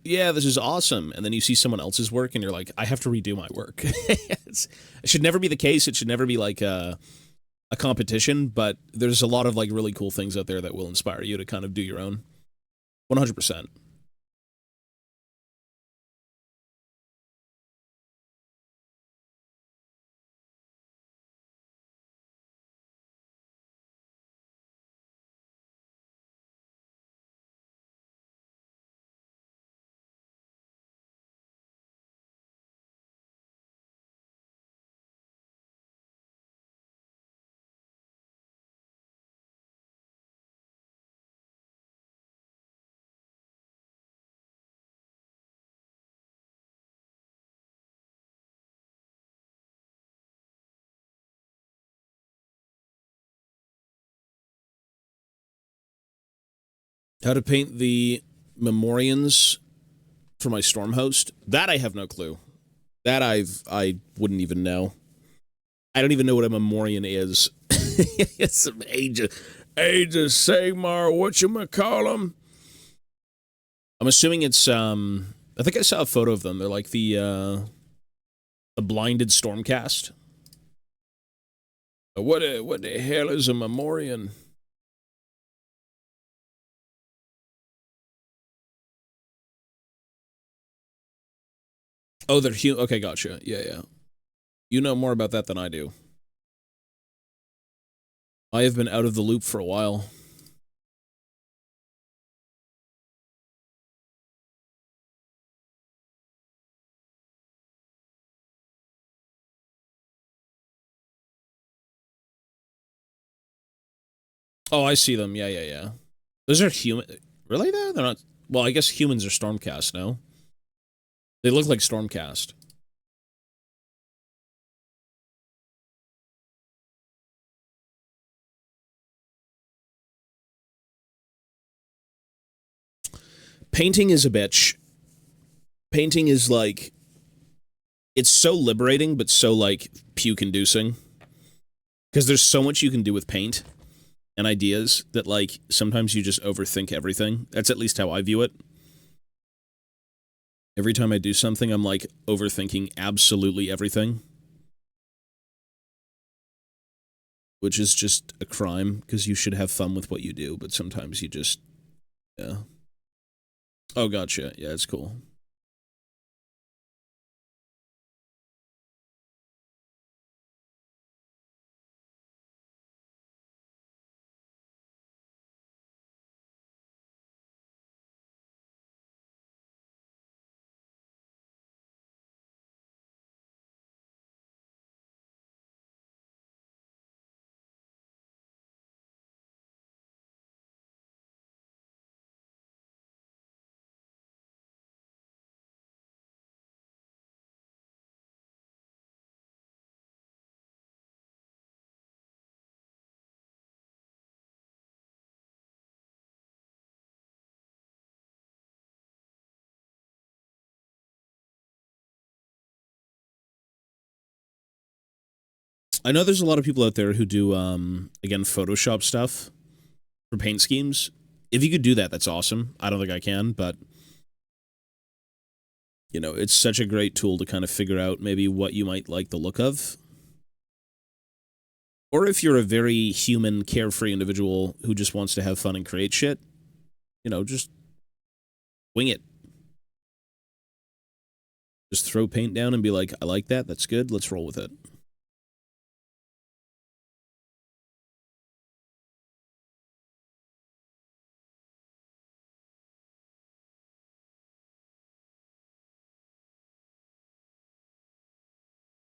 yeah, this is awesome. And then you see someone else's work and you're like, I have to redo my work. It should never be the case. It should never be like a competition, but there's a lot of like really cool things out there that will inspire you to kind of do your own. 100%. How to paint the Memorians for my storm host? That I have no clue. That I wouldn't even know. I don't even know what a Memorian is. It's some Age of Sigmar, whatchamacallem. I'm assuming it's I think I saw a photo of them. They're like the blinded Stormcast. What the hell is a Memorian? Oh, they're human. Okay, gotcha. Yeah, yeah. You know more about that than I do. I have been out of the loop for a while. Oh, I see them. Yeah, yeah, yeah. Those are human. Really, though? They're not. Well, I guess humans are Stormcast, no? They look like Stormcast. Painting is a bitch. Painting is like. It's so liberating, but so, like, puke-inducing. Because there's so much you can do with paint and ideas that, like, sometimes you just overthink everything. That's at least how I view it. Every time I do something, I'm, like, overthinking absolutely everything. Which is just a crime, because you should have fun with what you do, but sometimes you just... Yeah. Oh, gotcha. Yeah, it's cool. I know there's a lot of people out there who do, again, Photoshop stuff for paint schemes. If you could do that, that's awesome. I don't think I can, but, you know, it's such a great tool to kind of figure out maybe what you might like the look of. Or if you're a very human, carefree individual who just wants to have fun and create shit, you know, just wing it. Just throw paint down and be like, I like that, that's good, let's roll with it.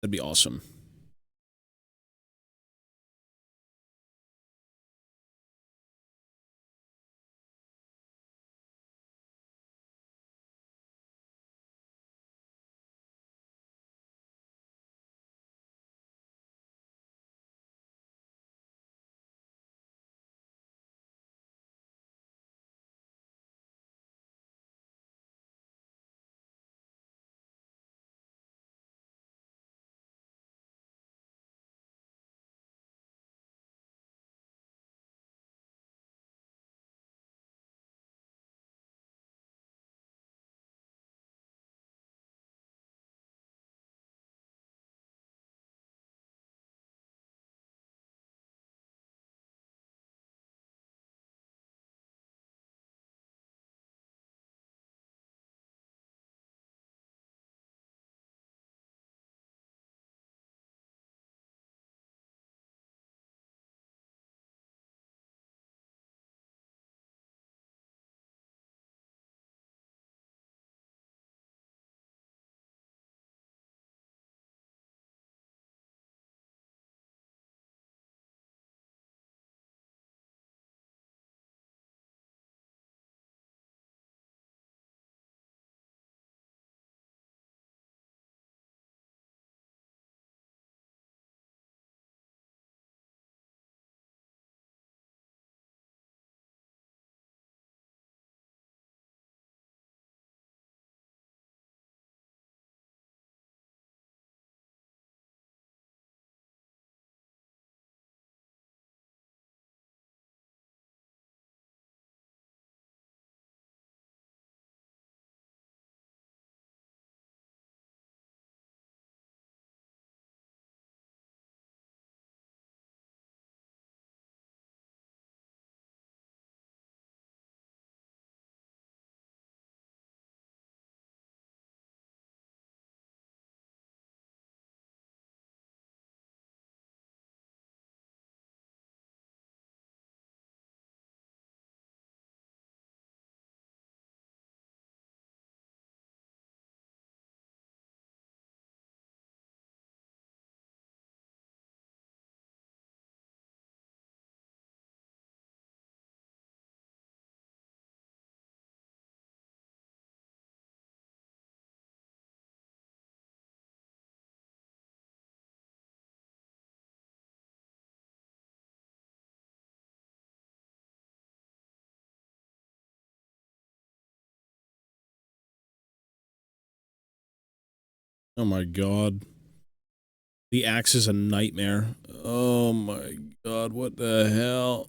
That'd be awesome. Oh my god. The axe is a nightmare. Oh my god, what the hell?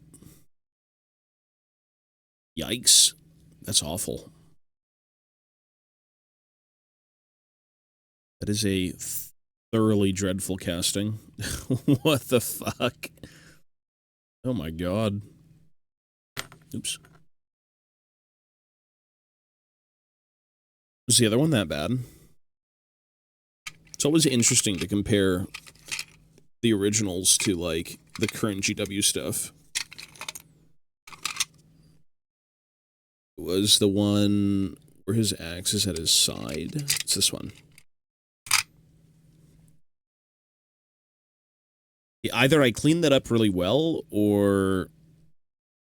Yikes. That's awful. That is a thoroughly dreadful casting. What the fuck? Oh my god. Oops. Was the other one that bad? It's always interesting to compare the originals to, like, the current GW stuff. It was the one where his axe is at his side. It's this one. Either I cleaned that up really well, or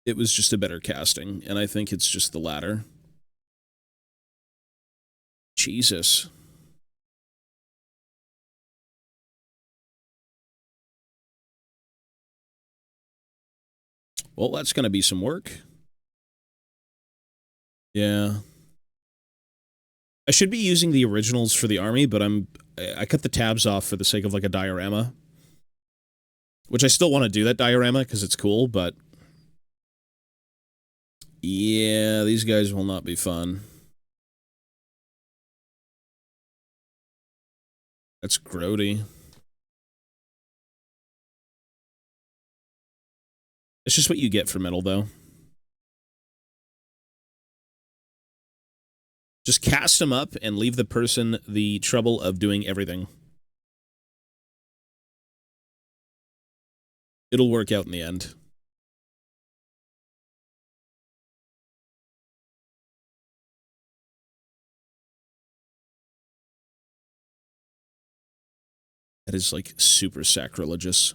it was just a better casting, and I think it's just the latter. Jesus. Well, that's gonna be some work. Yeah. I should be using the originals for the army, but I cut the tabs off for the sake of, like, a diorama. Which I still want to do that diorama, because it's cool, but... yeah, these guys will not be fun. That's grody. It's just what you get for metal, though. Just cast them up and leave the person the trouble of doing everything. It'll work out in the end. That is, like, super sacrilegious.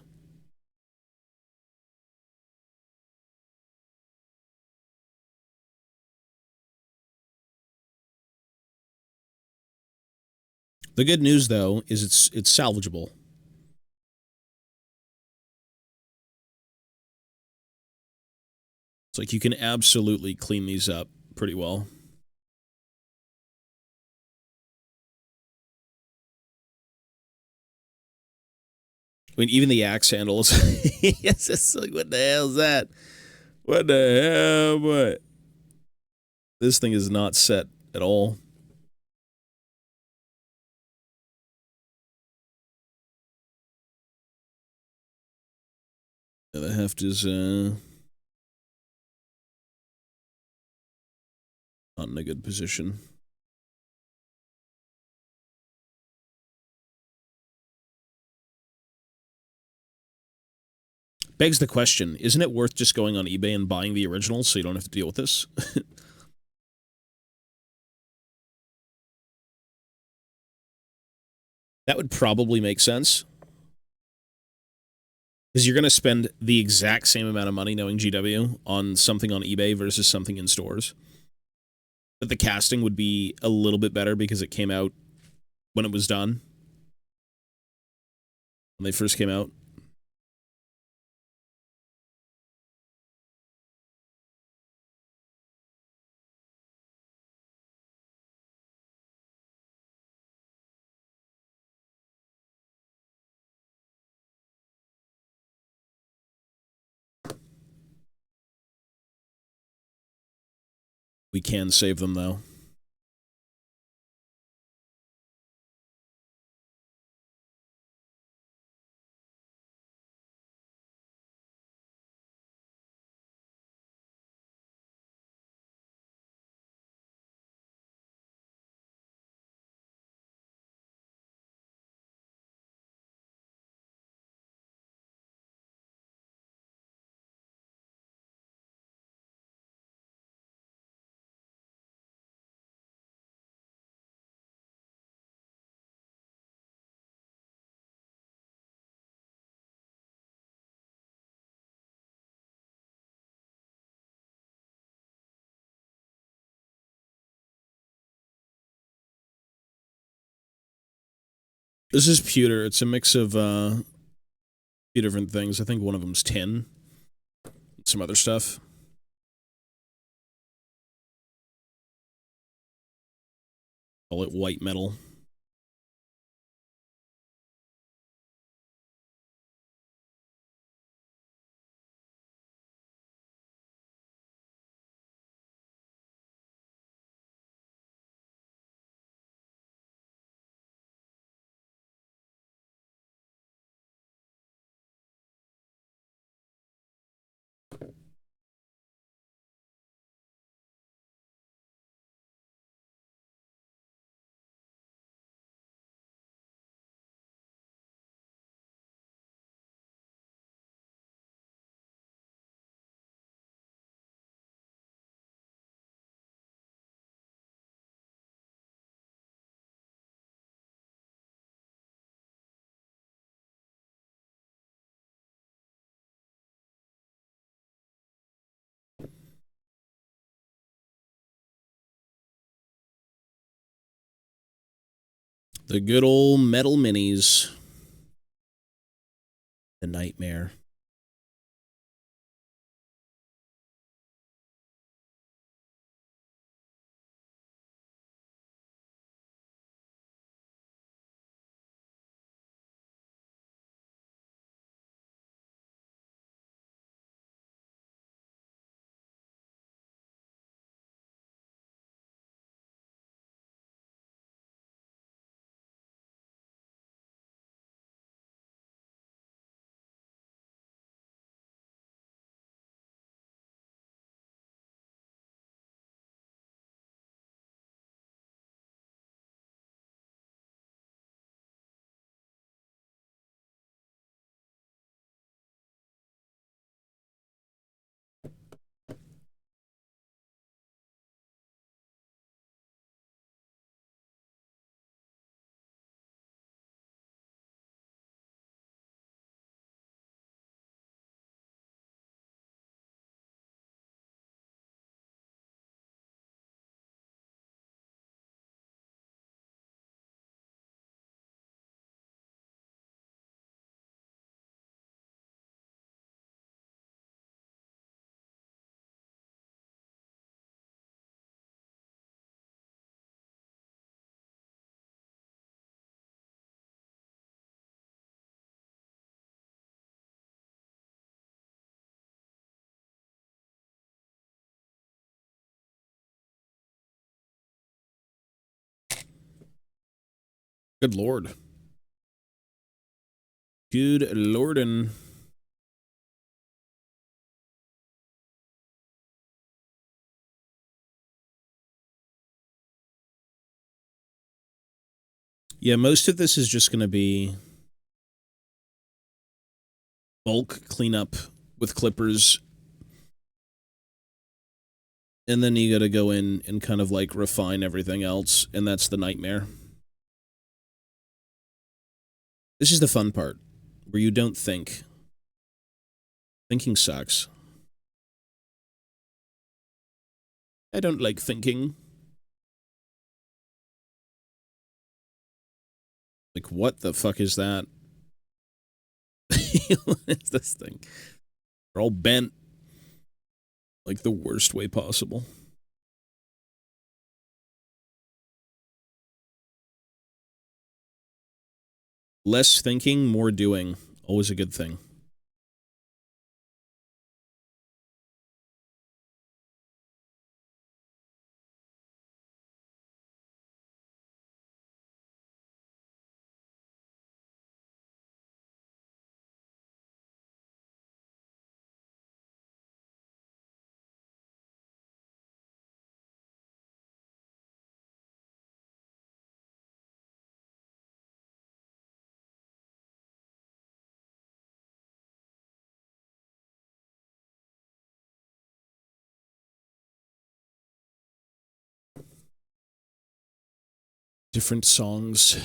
The good news, though, is it's salvageable. It's like you can absolutely clean these up pretty well. I mean, even the axe handles. It's just like, what the hell is that? What the hell? What? This thing is not set at all. Yeah, the heft is not in a good position. Begs the question, isn't it worth just going on eBay and buying the originals so you don't have to deal with this? That would probably make sense. Because you're going to spend the exact same amount of money knowing GW on something on eBay versus something in stores. But the casting would be a little bit better because it came out when it was done. When they first came out. We can save them, though. This is pewter. It's a mix of a few different things. I think one of them's tin. Some other stuff. Call it white metal. The good old metal minis. The nightmare. Good lord. Good lordin'. Yeah, most of this is just going to be bulk cleanup with clippers. And then you got to go in and kind of like refine everything else. And that's the nightmare. This is the fun part, where you don't think. Thinking sucks. I don't like thinking. Like, what the fuck is that? What is this thing? They're all bent. Like the worst way possible. Less thinking, more doing. Always a good thing. Different songs.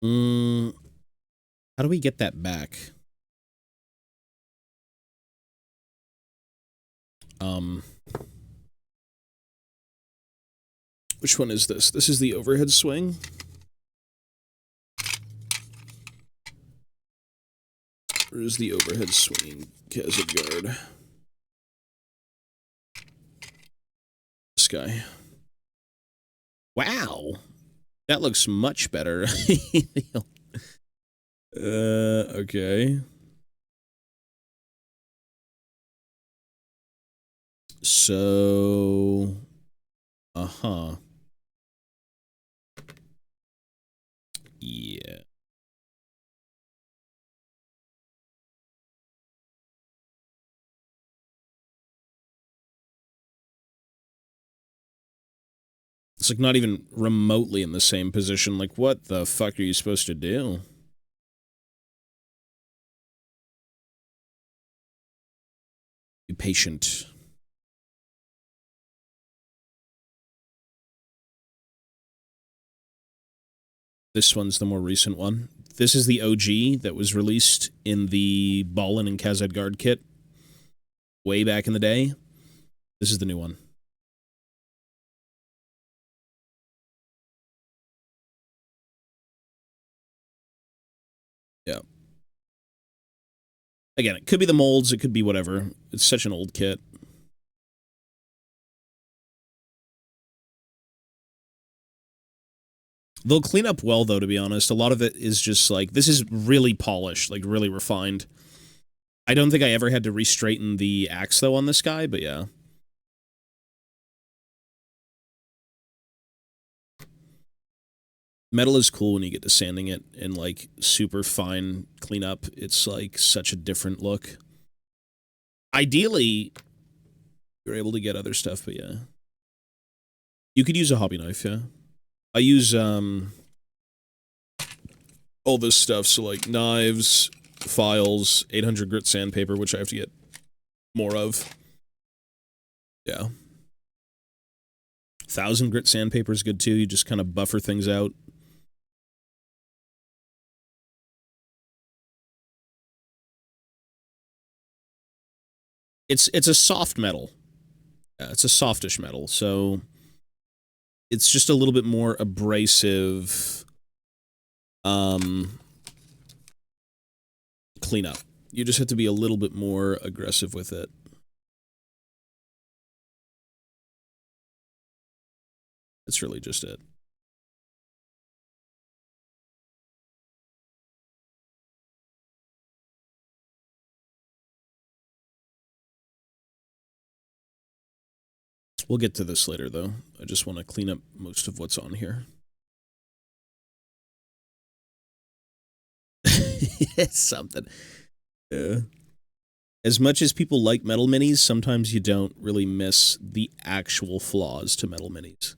How do we get that back? Which one is this? This is the overhead swing. Or is the overhead swinging Kazagard? This guy. Wow. That looks much better. Okay. So, uh-huh. Yeah. It's like not even remotely in the same position. Like, what the fuck are you supposed to do? Be patient. This one's the more recent one. This is the OG that was released in the Ballin and Khazad Guard kit way back in the day. This is the new one. Yeah. Again, it could be the molds, it could be whatever. It's such an old kit. They'll clean up well, though, to be honest. A lot of it is just like, this is really polished, like really refined. I don't think I ever had to re-straighten the axe, though, on this guy, but yeah. Metal is cool when you get to sanding it and, like, super fine cleanup. It's, like, such a different look. Ideally, you're able to get other stuff, but yeah. You could use a hobby knife, yeah. I use, all this stuff, so, like, knives, files, 800 grit sandpaper, which I have to get more of. Yeah. 1,000 grit sandpaper is good, too. You just kind of buffer things out. It's a soft metal. Yeah, it's a softish metal, so it's just a little bit more abrasive cleanup. You just have to be a little bit more aggressive with it. That's really just it. We'll get to this later, though. I just want to clean up most of what's on here. It's something. Yeah. As much as people like metal minis, sometimes you don't really miss the actual flaws to metal minis.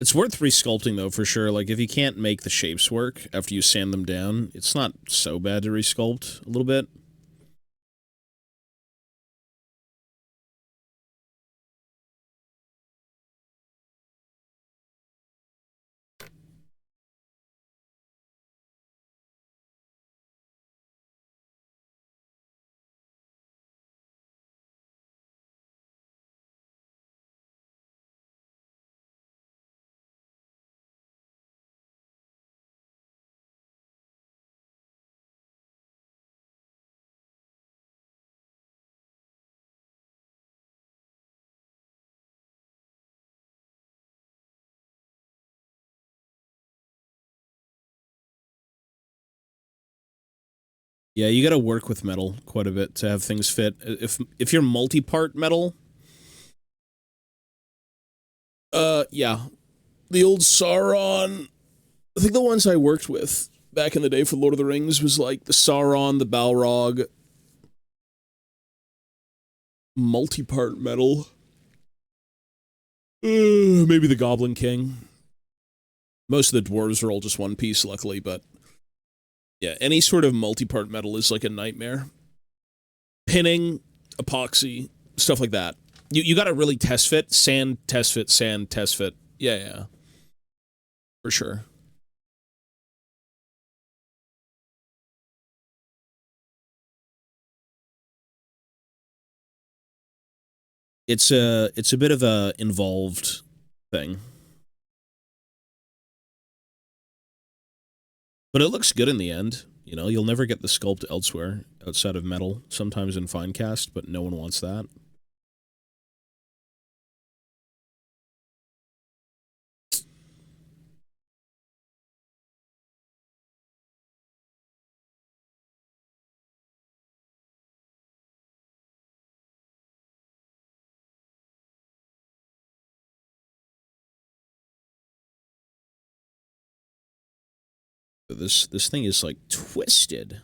It's worth resculpting, though, for sure. Like, if you can't make the shapes work after you sand them down, it's not so bad to resculpt a little bit. Yeah, you got to work with metal quite a bit to have things fit. If you're multi-part metal, yeah, the old Sauron. I think the ones I worked with back in the day for Lord of the Rings was like the Sauron, the Balrog, multi-part metal. Maybe the Goblin King. Most of the dwarves are all just one piece, luckily, but yeah, any sort of multi-part metal is like a nightmare. Pinning, epoxy, stuff like that. You got to really test fit, sand, test fit, sand, test fit. Yeah, yeah, for sure. It's a bit of a involved thing, but it looks good in the end. You know, you'll never get the sculpt elsewhere outside of metal. Sometimes in fine cast, but no one wants that. But this thing is like twisted.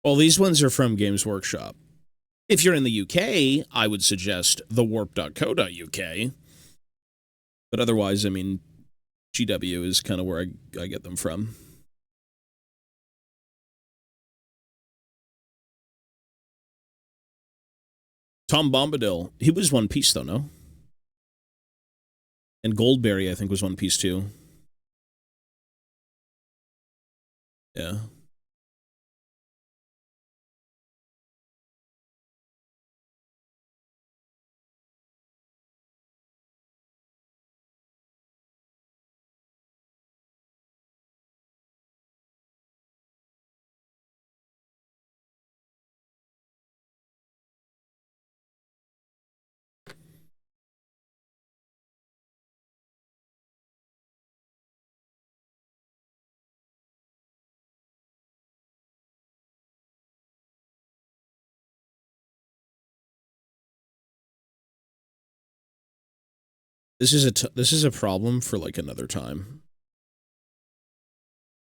Well, these ones are from Games Workshop. If you're in the UK, I would suggest thewarp.co.uk. But otherwise, I mean, GW is kind of where I get them from. Tom Bombadil, he was One Piece though, no? And Goldberry, I think, was One Piece too. Yeah. This is a problem for like another time.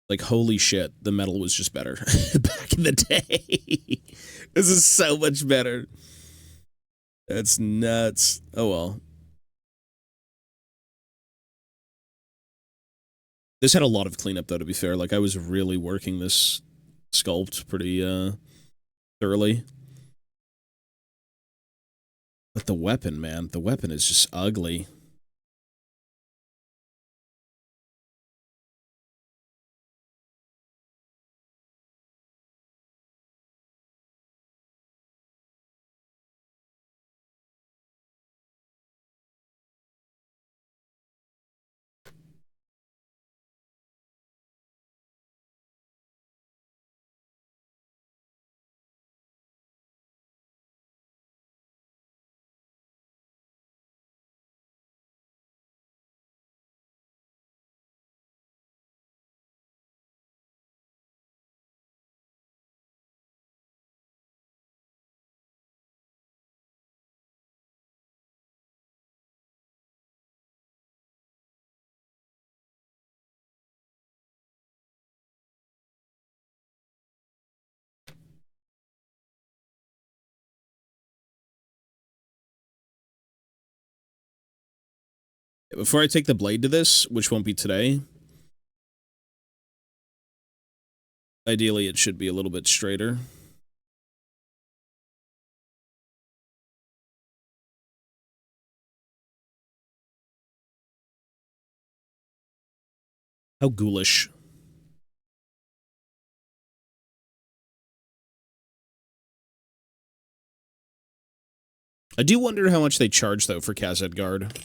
Like holy shit, the metal was just better back in the day. This is so much better. That's nuts. Oh well. This had a lot of cleanup though, to be fair. Like I was really working this sculpt pretty thoroughly. But the weapon, man, the weapon is just ugly. Before I take the blade to this, which won't be today, ideally it should be a little bit straighter. How ghoulish. I do wonder how much they charge, though, for Kazed Guard.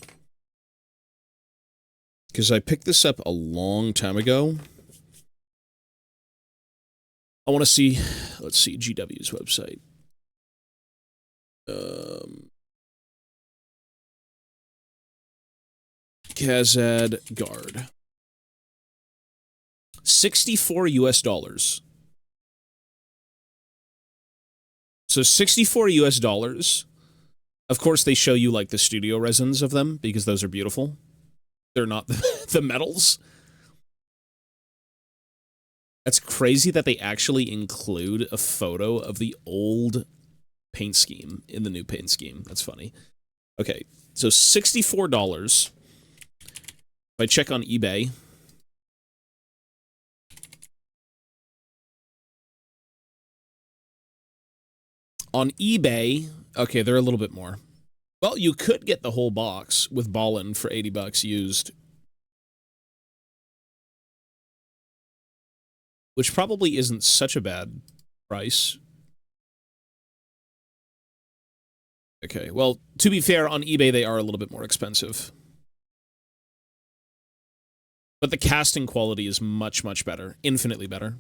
Because I picked this up a long time ago. I want to see... Let's see, GW's website. Kazed Guard. 64 US dollars. So 64 US dollars. Of course, they show you, like, the studio resins of them, because those are beautiful. They're not the metals. That's crazy that they actually include a photo of the old paint scheme in the new paint scheme. That's funny. Okay, so $64. If I check on eBay... On eBay, okay, they're a little bit more. Well, you could get the whole box with Ballin for 80 bucks used. Which probably isn't such a bad price. Okay, well, to be fair, on eBay they are a little bit more expensive. But the casting quality is much, much better. Infinitely better.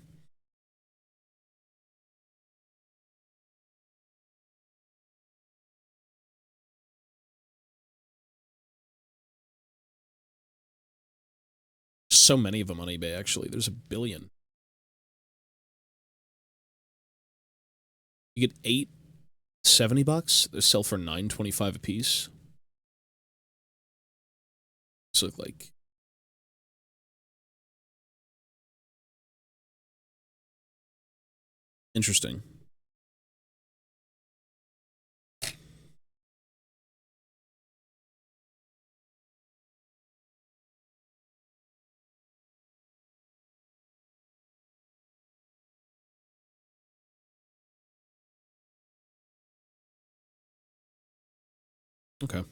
So many of them on eBay, actually. There's a billion. You get 8, 70 bucks. They sell for $9.25 a piece. These look like... Interesting. Okay.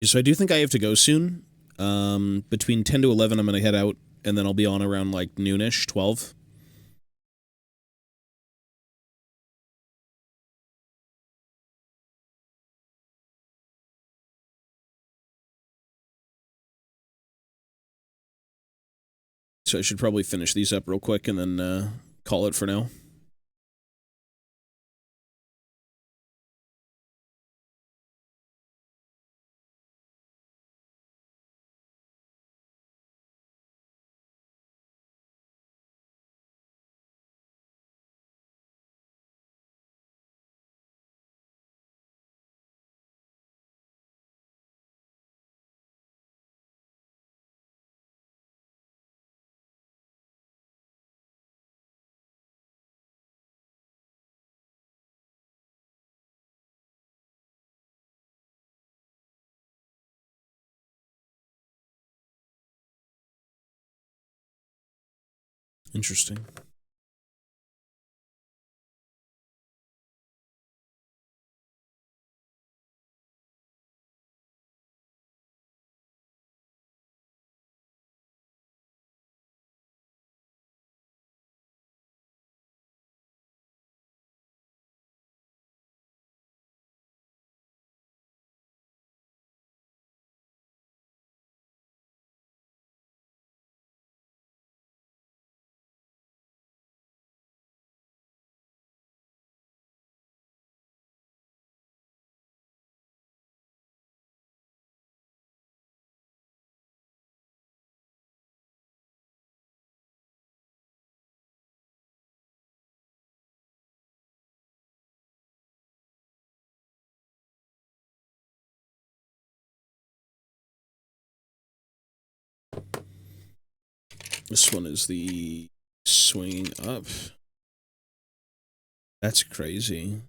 So I do think I have to go soon. Between 10 to 11, I'm going to head out, and then I'll be on around, like, noonish, 12. So I should probably finish these up real quick and then call it for now. Interesting. This one is the swinging up. That's crazy.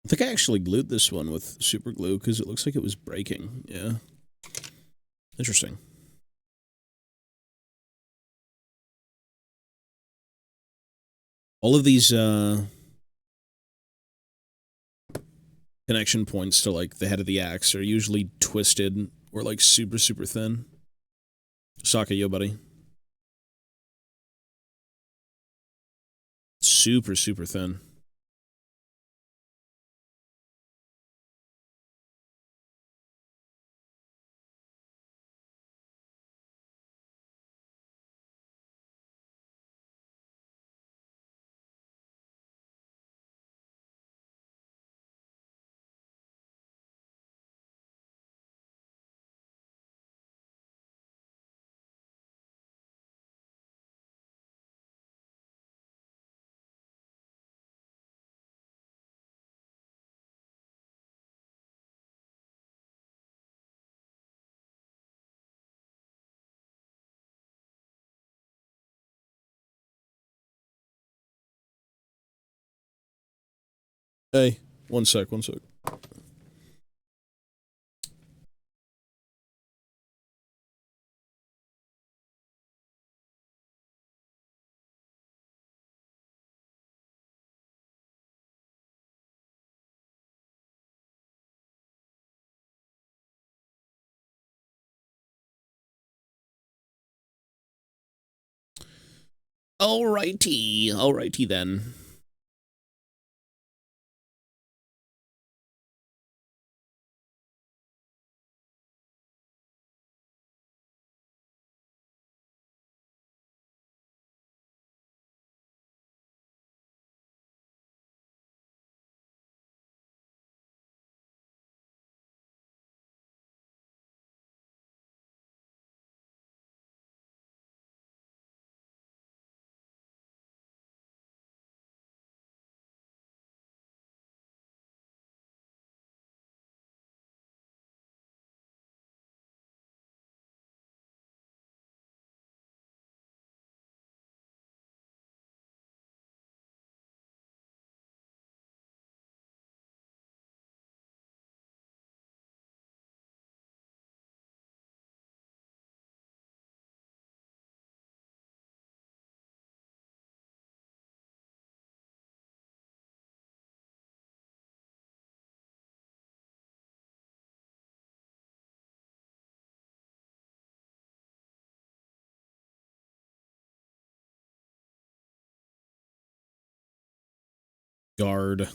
I think I actually glued this one with super glue because it looks like it was breaking. Yeah. Interesting. All of these connection points to like the head of the axe are usually twisted or like super, super thin. Saka, yo, buddy. Super, super thin. Hey, one sec, one sec. Alrighty then. Guard.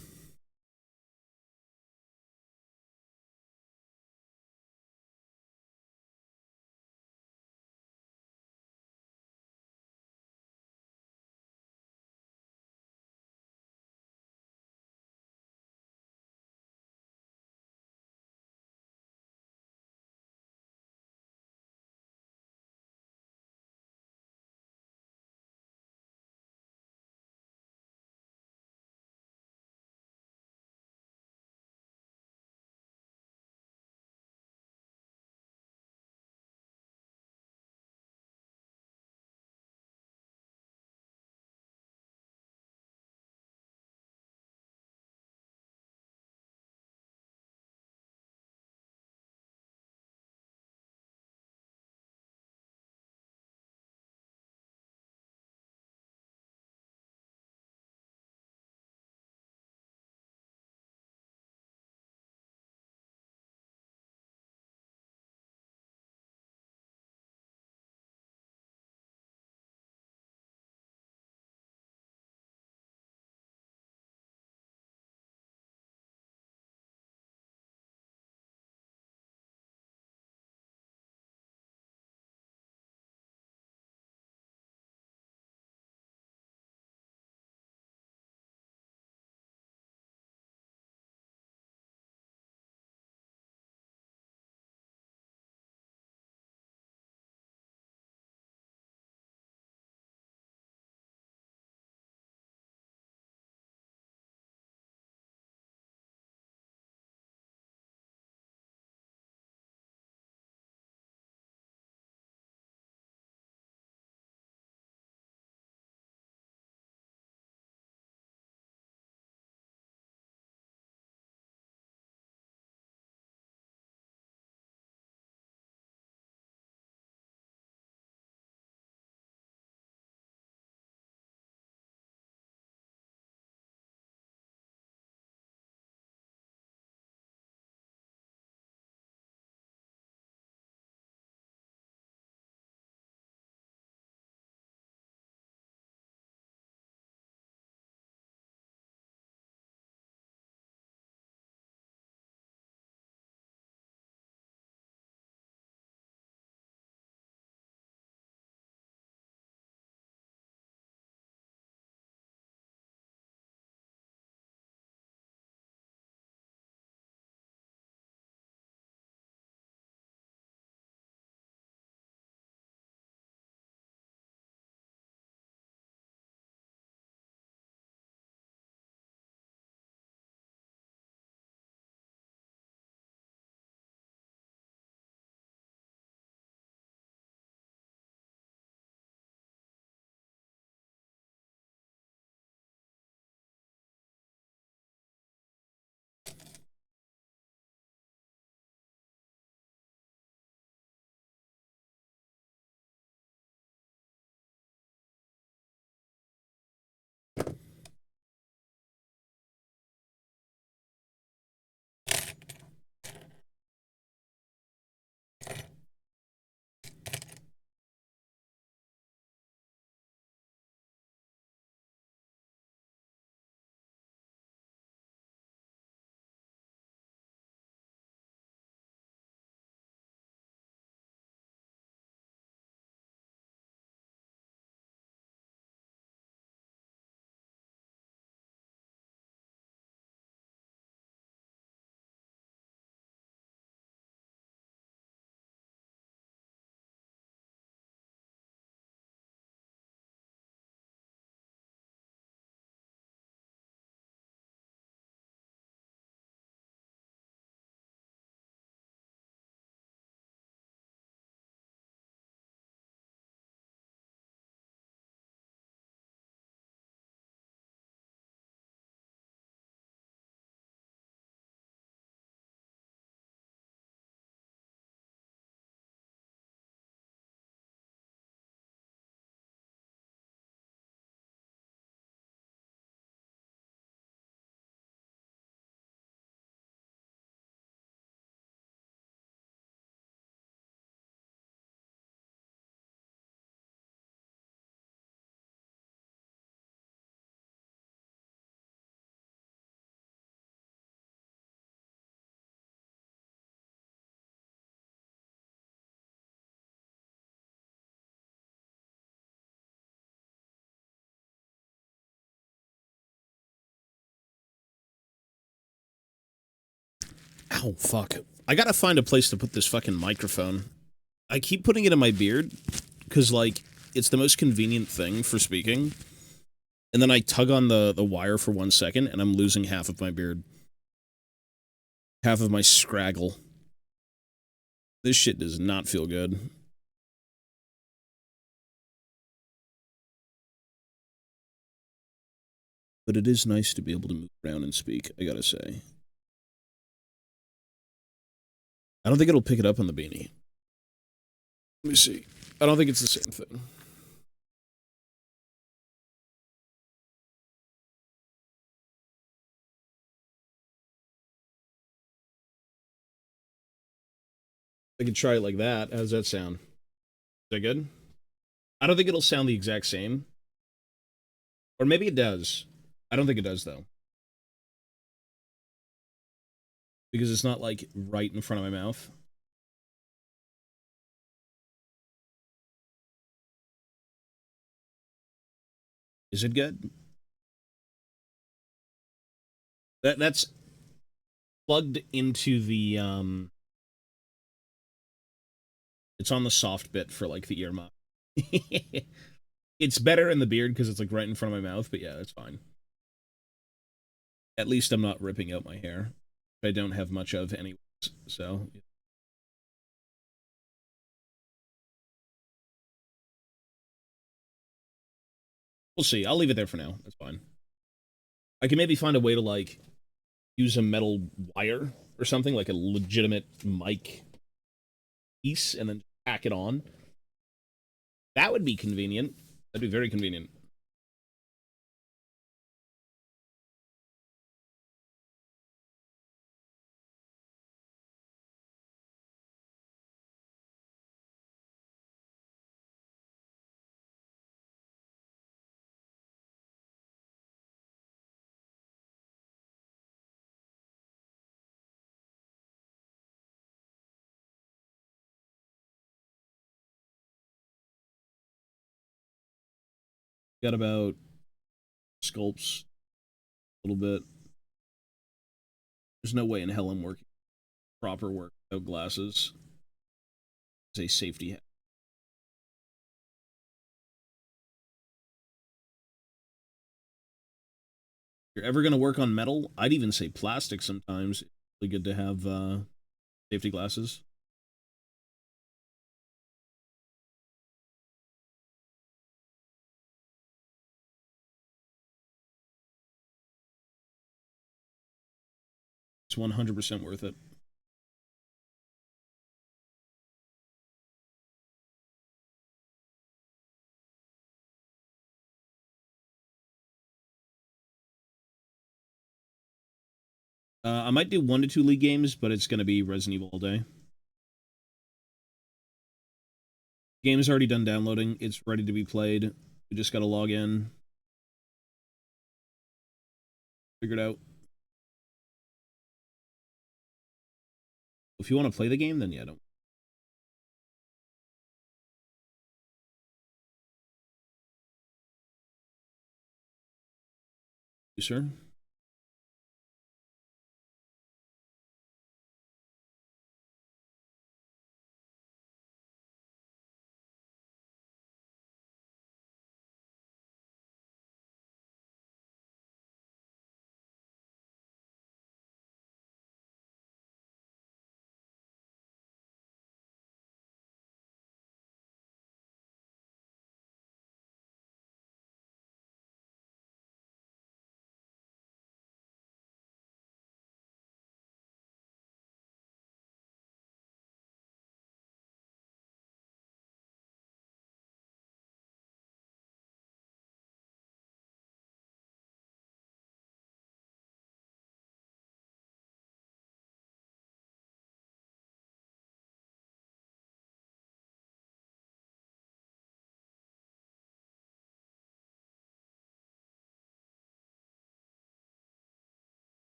Ow, fuck. I gotta find a place to put this fucking microphone. I keep putting it in my beard, because, like, it's the most convenient thing for speaking. And then I tug on the wire for 1 second, and I'm losing half of my beard. Half of my scraggle. This shit does not feel good. But it is nice to be able to move around and speak, I gotta say. I don't think it'll pick it up on the beanie. Let me see. I don't think it's the same thing. I could try it like that. How does that sound? Is that good? I don't think it'll sound the exact same. Or maybe it does. I don't think it does, though. Because it's not, like, right in front of my mouth. Is it good? That's plugged into the, it's on the soft bit for, like, the ear muff. It's better in the beard because it's, like, right in front of my mouth, but yeah, it's fine. At least I'm not ripping out my hair. I don't have much of anyways, so... We'll see. I'll leave it there for now. That's fine. I can maybe find a way to, like, use a metal wire or something, like a legitimate mic piece, and then tack it on. That would be convenient. That'd be very convenient. Got about sculpts a little bit. There's no way in hell I'm working proper work without glasses. It's a safety hat. If you're ever going to work on metal, I'd even say plastic sometimes. It's really good to have safety glasses. It's 100% worth it. I might do 1 to 2 league games, but it's going to be Resident Evil all day. Game is already done downloading. It's ready to be played. We just got to log in. Figure it out. If you want to play the game, then yeah, don't. You, sir?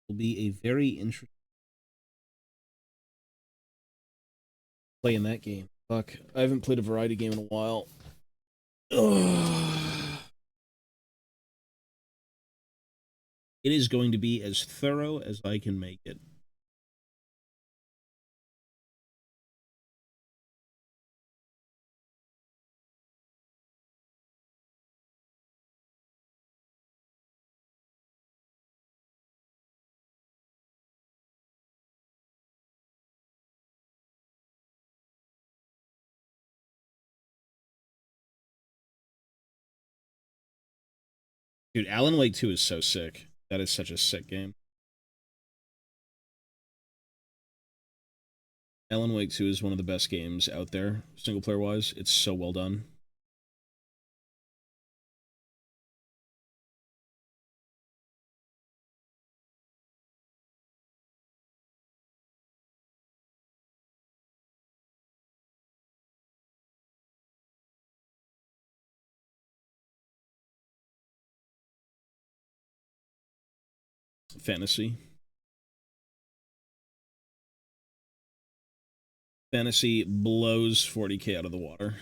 Will be a very interesting playing that game. Fuck, I haven't played a variety game in a while. Ugh. It is going to be as thorough as I can make it. Dude, Alan Wake 2 is so sick. That is such a sick game. Alan Wake 2 is one of the best games out there, single player wise. It's so well done. Fantasy. Fantasy blows 40k out of the water.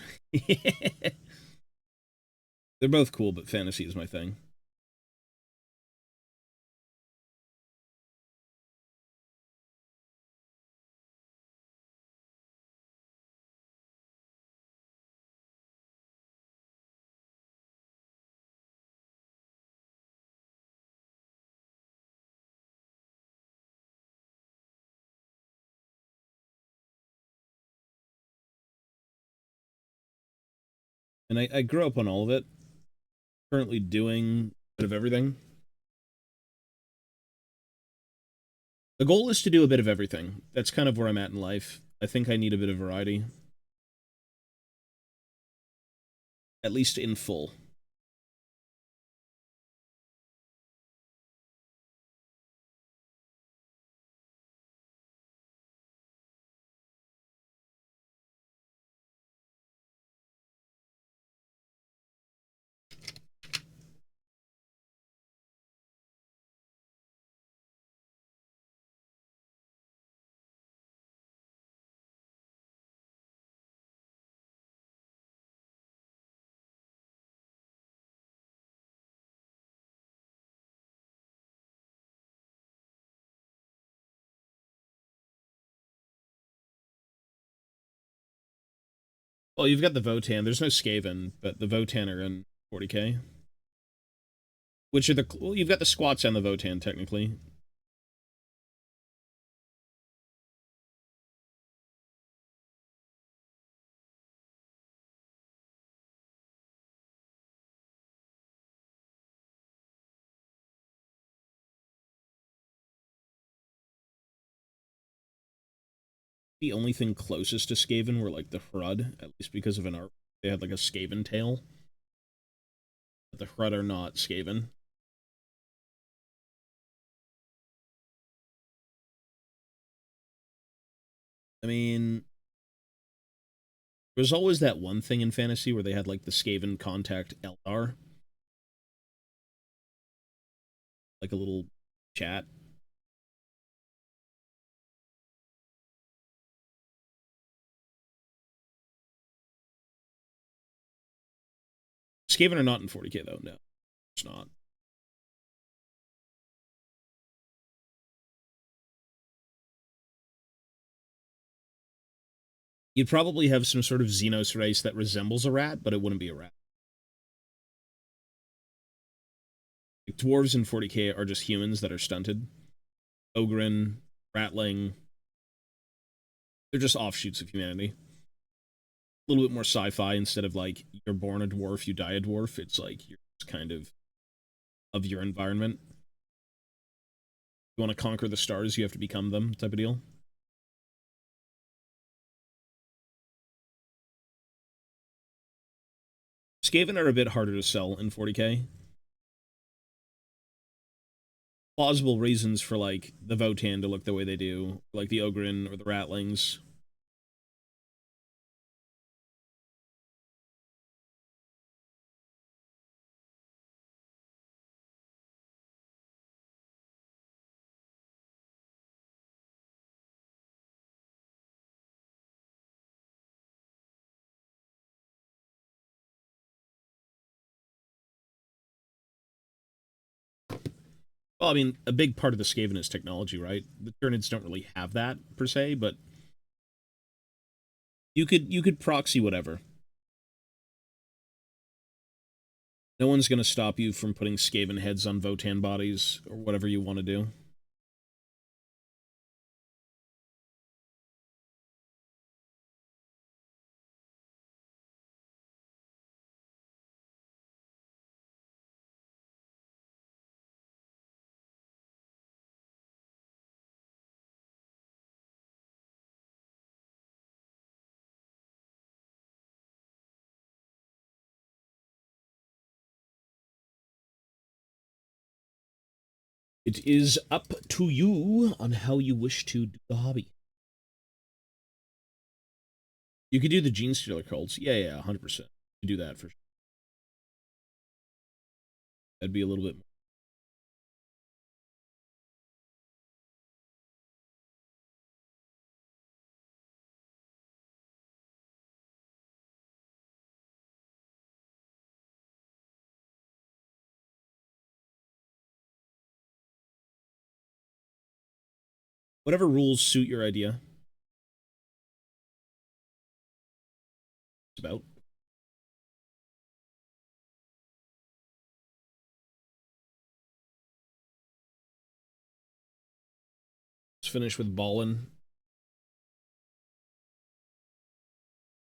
They're both cool, but fantasy is my thing. And I grew up on all of it. Currently doing a bit of everything. The goal is to do a bit of everything. That's kind of where I'm at in life. I think I need a bit of variety. At least in full. Well, you've got the Votann. There's no Skaven, but the Votann are in 40k. Which are the... Well, you've got the squats and the Votann, technically. The only thing closest to Skaven were, like, the Hrud, at least because of an art. They had, like, a Skaven tail. But the Hrud are not Skaven. I mean... There's always that one thing in fantasy where they had, like, the Skaven contact Eldar. Like a little chat. Skaven are not in 40k, though. No, it's not. You'd probably have some sort of Xenos race that resembles a rat, but it wouldn't be a rat. Like, dwarves in 40k are just humans that are stunted. Ogren, Ratling. They're just offshoots of humanity. A little bit more sci-fi instead of like you're born a dwarf, you die a dwarf. It's like you're just kind of your environment. You want to conquer the stars, you have to become them type of deal. Skaven are a bit harder to sell in 40k. Plausible reasons for like the Votann to look the way they do, like the Ogren or the Ratlings. Well, I mean, a big part of the Skaven is technology, right? The Tyranids don't really have that per se, but you could proxy whatever. No one's going to stop you from putting Skaven heads on Votann bodies or whatever you want to do. It is up to you on how you wish to do the hobby. You could do the Gene Stealer cults. Yeah, 100%. You do that for sure. That'd be a little bit more. Whatever rules suit your idea. It's about. Let's finish with Ballin.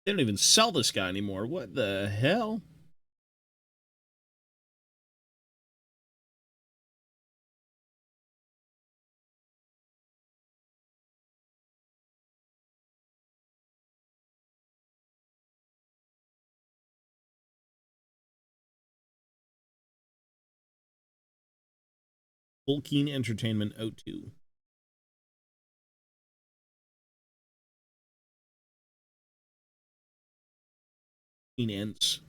They don't even sell this guy anymore. What the hell? Tolkien Entertainment O2. Ents.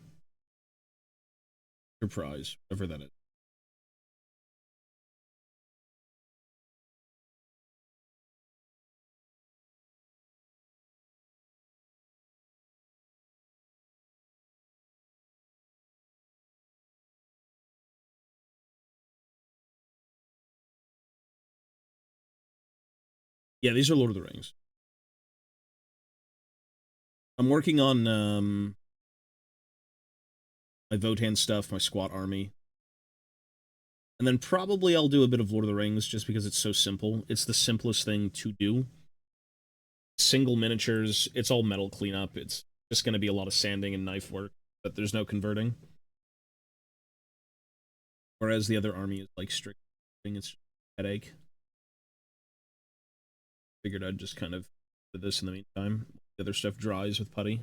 Enterprise, whatever that is. Yeah, these are Lord of the Rings. I'm working on my Votann stuff, my squat army. And then probably I'll do a bit of Lord of the Rings just because it's so simple. It's the simplest thing to do. Single miniatures, it's all metal cleanup. It's just going to be a lot of sanding and knife work, but there's no converting. Whereas the other army is like strict. It's headache. Figured I'd just kind of do this in the meantime. The other stuff dries with putty.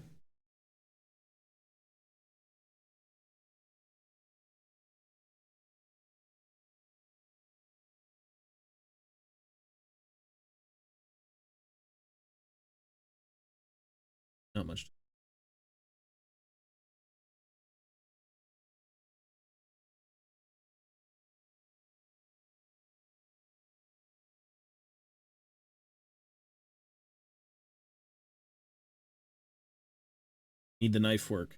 Not much. Need the knife work.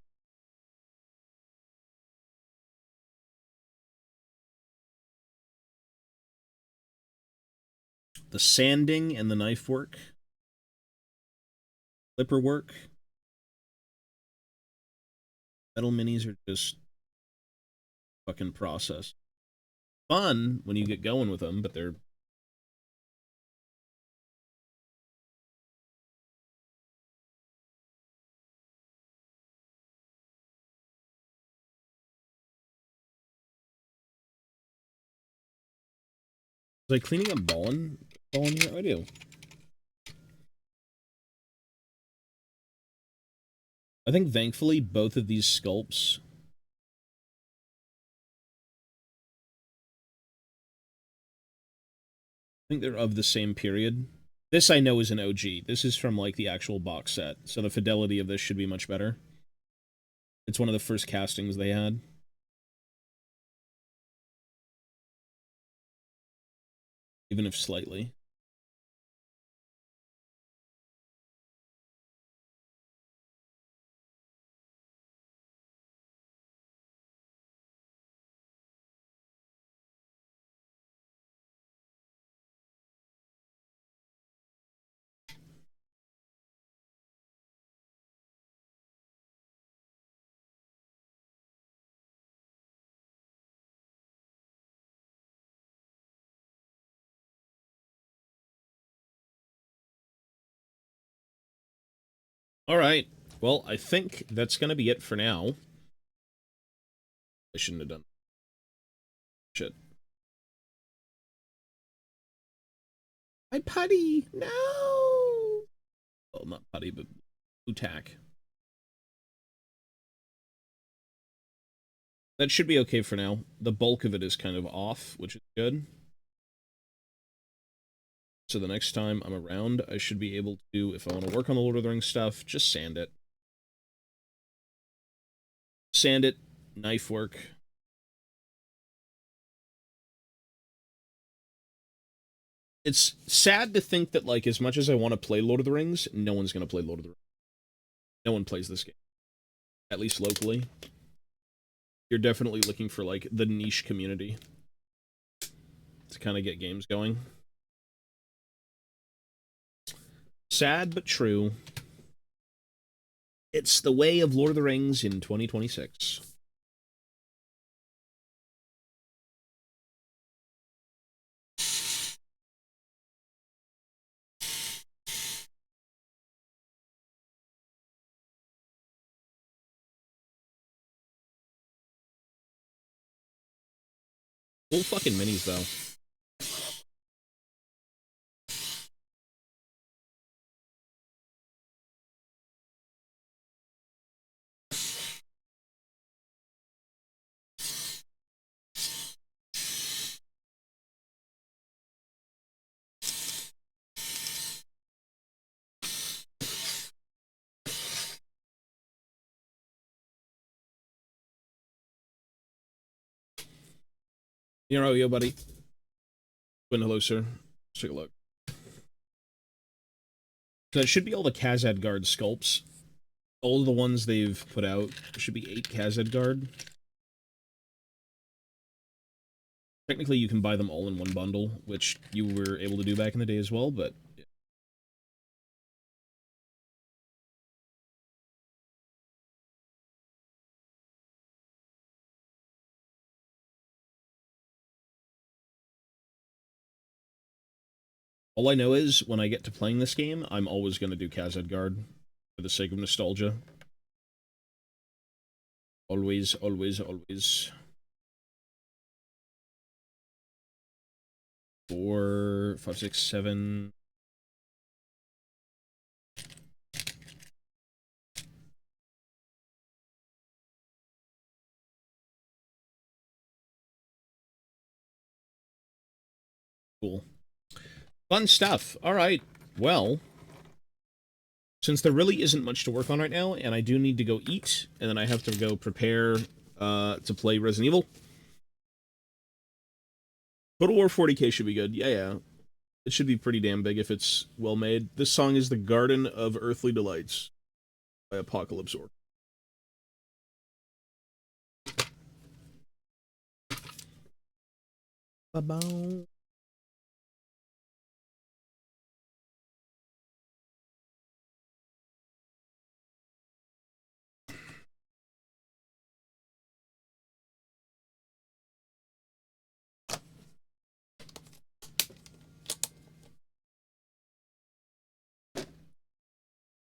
The sanding and the knife work. Clipper work. Metal minis are just fucking process. Fun when you get going with them, but they're like cleaning up Ballin. Ballin here? I do. I think thankfully both of these sculpts I think they're of the same period. This I know is an OG. This is from like the actual box set, so the fidelity of this should be much better. It's one of the first castings they had. Even if slightly. All right. Well, I think that's going to be it for now. I shouldn't have done shit. My putty! No! Well, not putty, but Utak. That should be okay for now. The bulk of it is kind of off, which is good. So the next time I'm around, I should be able to, if I want to work on the Lord of the Rings stuff, just sand it. Sand it, knife work. It's sad to think that, like, as much as I want to play Lord of the Rings, no one's going to play Lord of the Rings. No one plays this game. At least locally. You're definitely looking for, like, the niche community to kind of get games going. Sad but true. It's the way of Lord of the Rings in 2026. Full fucking minis, though. Yo, buddy. Win, hello, sir. Let's take a look. So that should be all the Khazad Guard sculpts. All of the ones they've put out. There should be 8 Khazad Guard. Technically, you can buy them all in one bundle, which you were able to do back in the day as well, but... All I know is, when I get to playing this game, I'm always going to do Khazad Guard, for the sake of nostalgia. Always, always, always. 4, 5, 6, 7... Cool. Fun stuff. All right. Well, since there really isn't much to work on right now, and I do need to go eat, and then I have to go prepare to play Resident Evil. Total War 40k should be good. Yeah. It should be pretty damn big if it's well made. This song is The Garden of Earthly Delights by Apocalypse Orc. Ba-bow.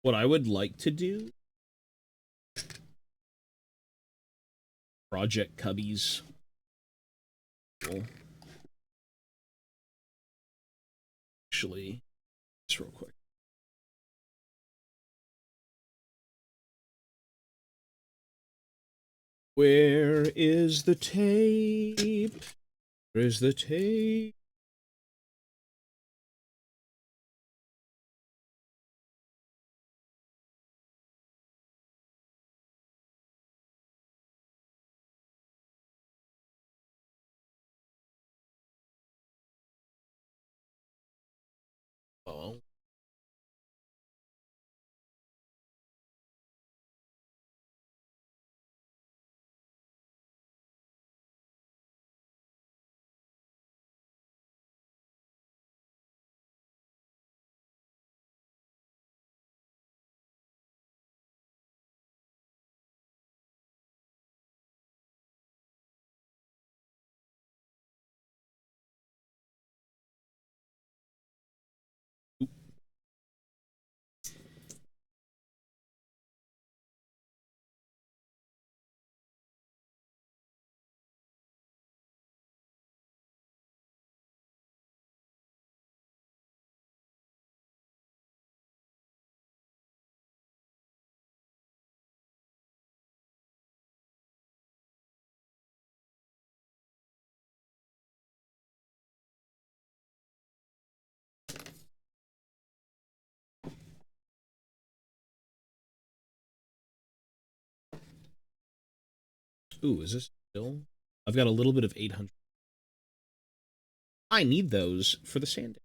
What I would like to do... Project Cubbies. Cool. Actually, just real quick. Where is the tape? Where's the tape? Oh. Ooh, is this still? I've got a little bit of 800. I need those for the sand.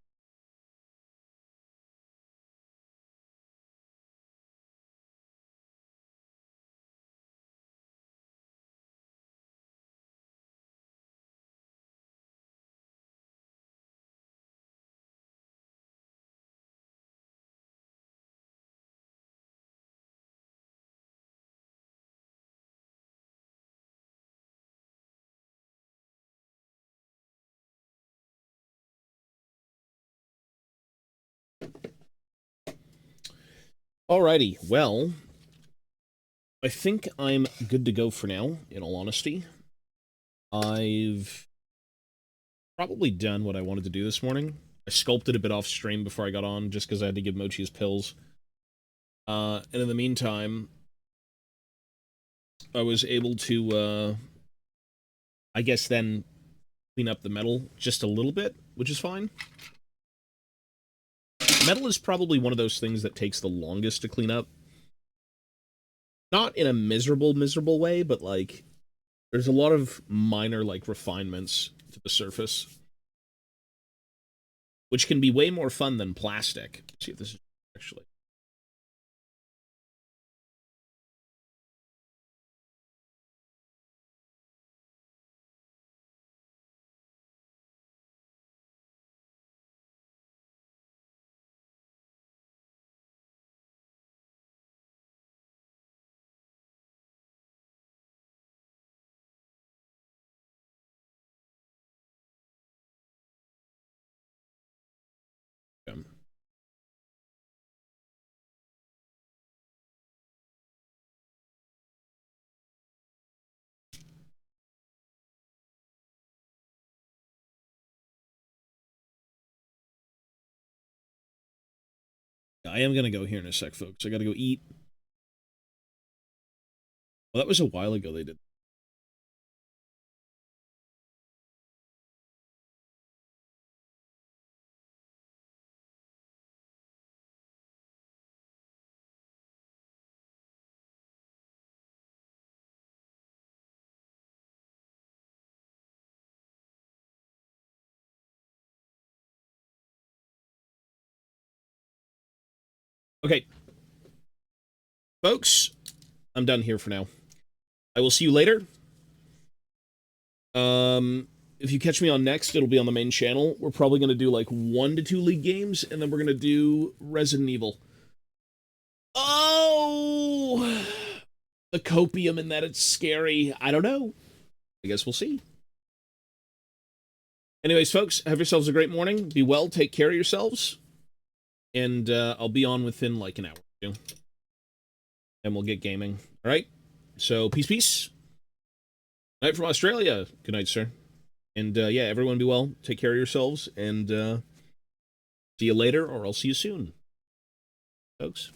Alrighty, well, I think I'm good to go for now, in all honesty. I've probably done what I wanted to do this morning. I sculpted a bit off stream before I got on, just because I had to give Mochi his pills. And in the meantime, I was able to, I guess then clean up the metal just a little bit, which is fine. Metal is probably one of those things that takes the longest to clean up. Not in a miserable way, but, like, there's a lot of minor, like, refinements to the surface, which can be way more fun than plastic. Let's see if this is actually... I am gonna go here in a sec, folks. I gotta go eat. Well, that was a while ago they did. Okay. Folks, I'm done here for now. I will see you later. If you catch me on next, it'll be on the main channel. We're probably going to do like 1 to 2 League games, and then we're going to do Resident Evil. Oh! The copium in that it's scary. I don't know. I guess we'll see. Anyways, folks, have yourselves a great morning. Be well. Take care of yourselves. And I'll be on within like an hour or two. And we'll get gaming. All right? So, peace, peace. Night from Australia. Good night, sir. And yeah, everyone be well. Take care of yourselves. And see you later, or I'll see you soon. Folks.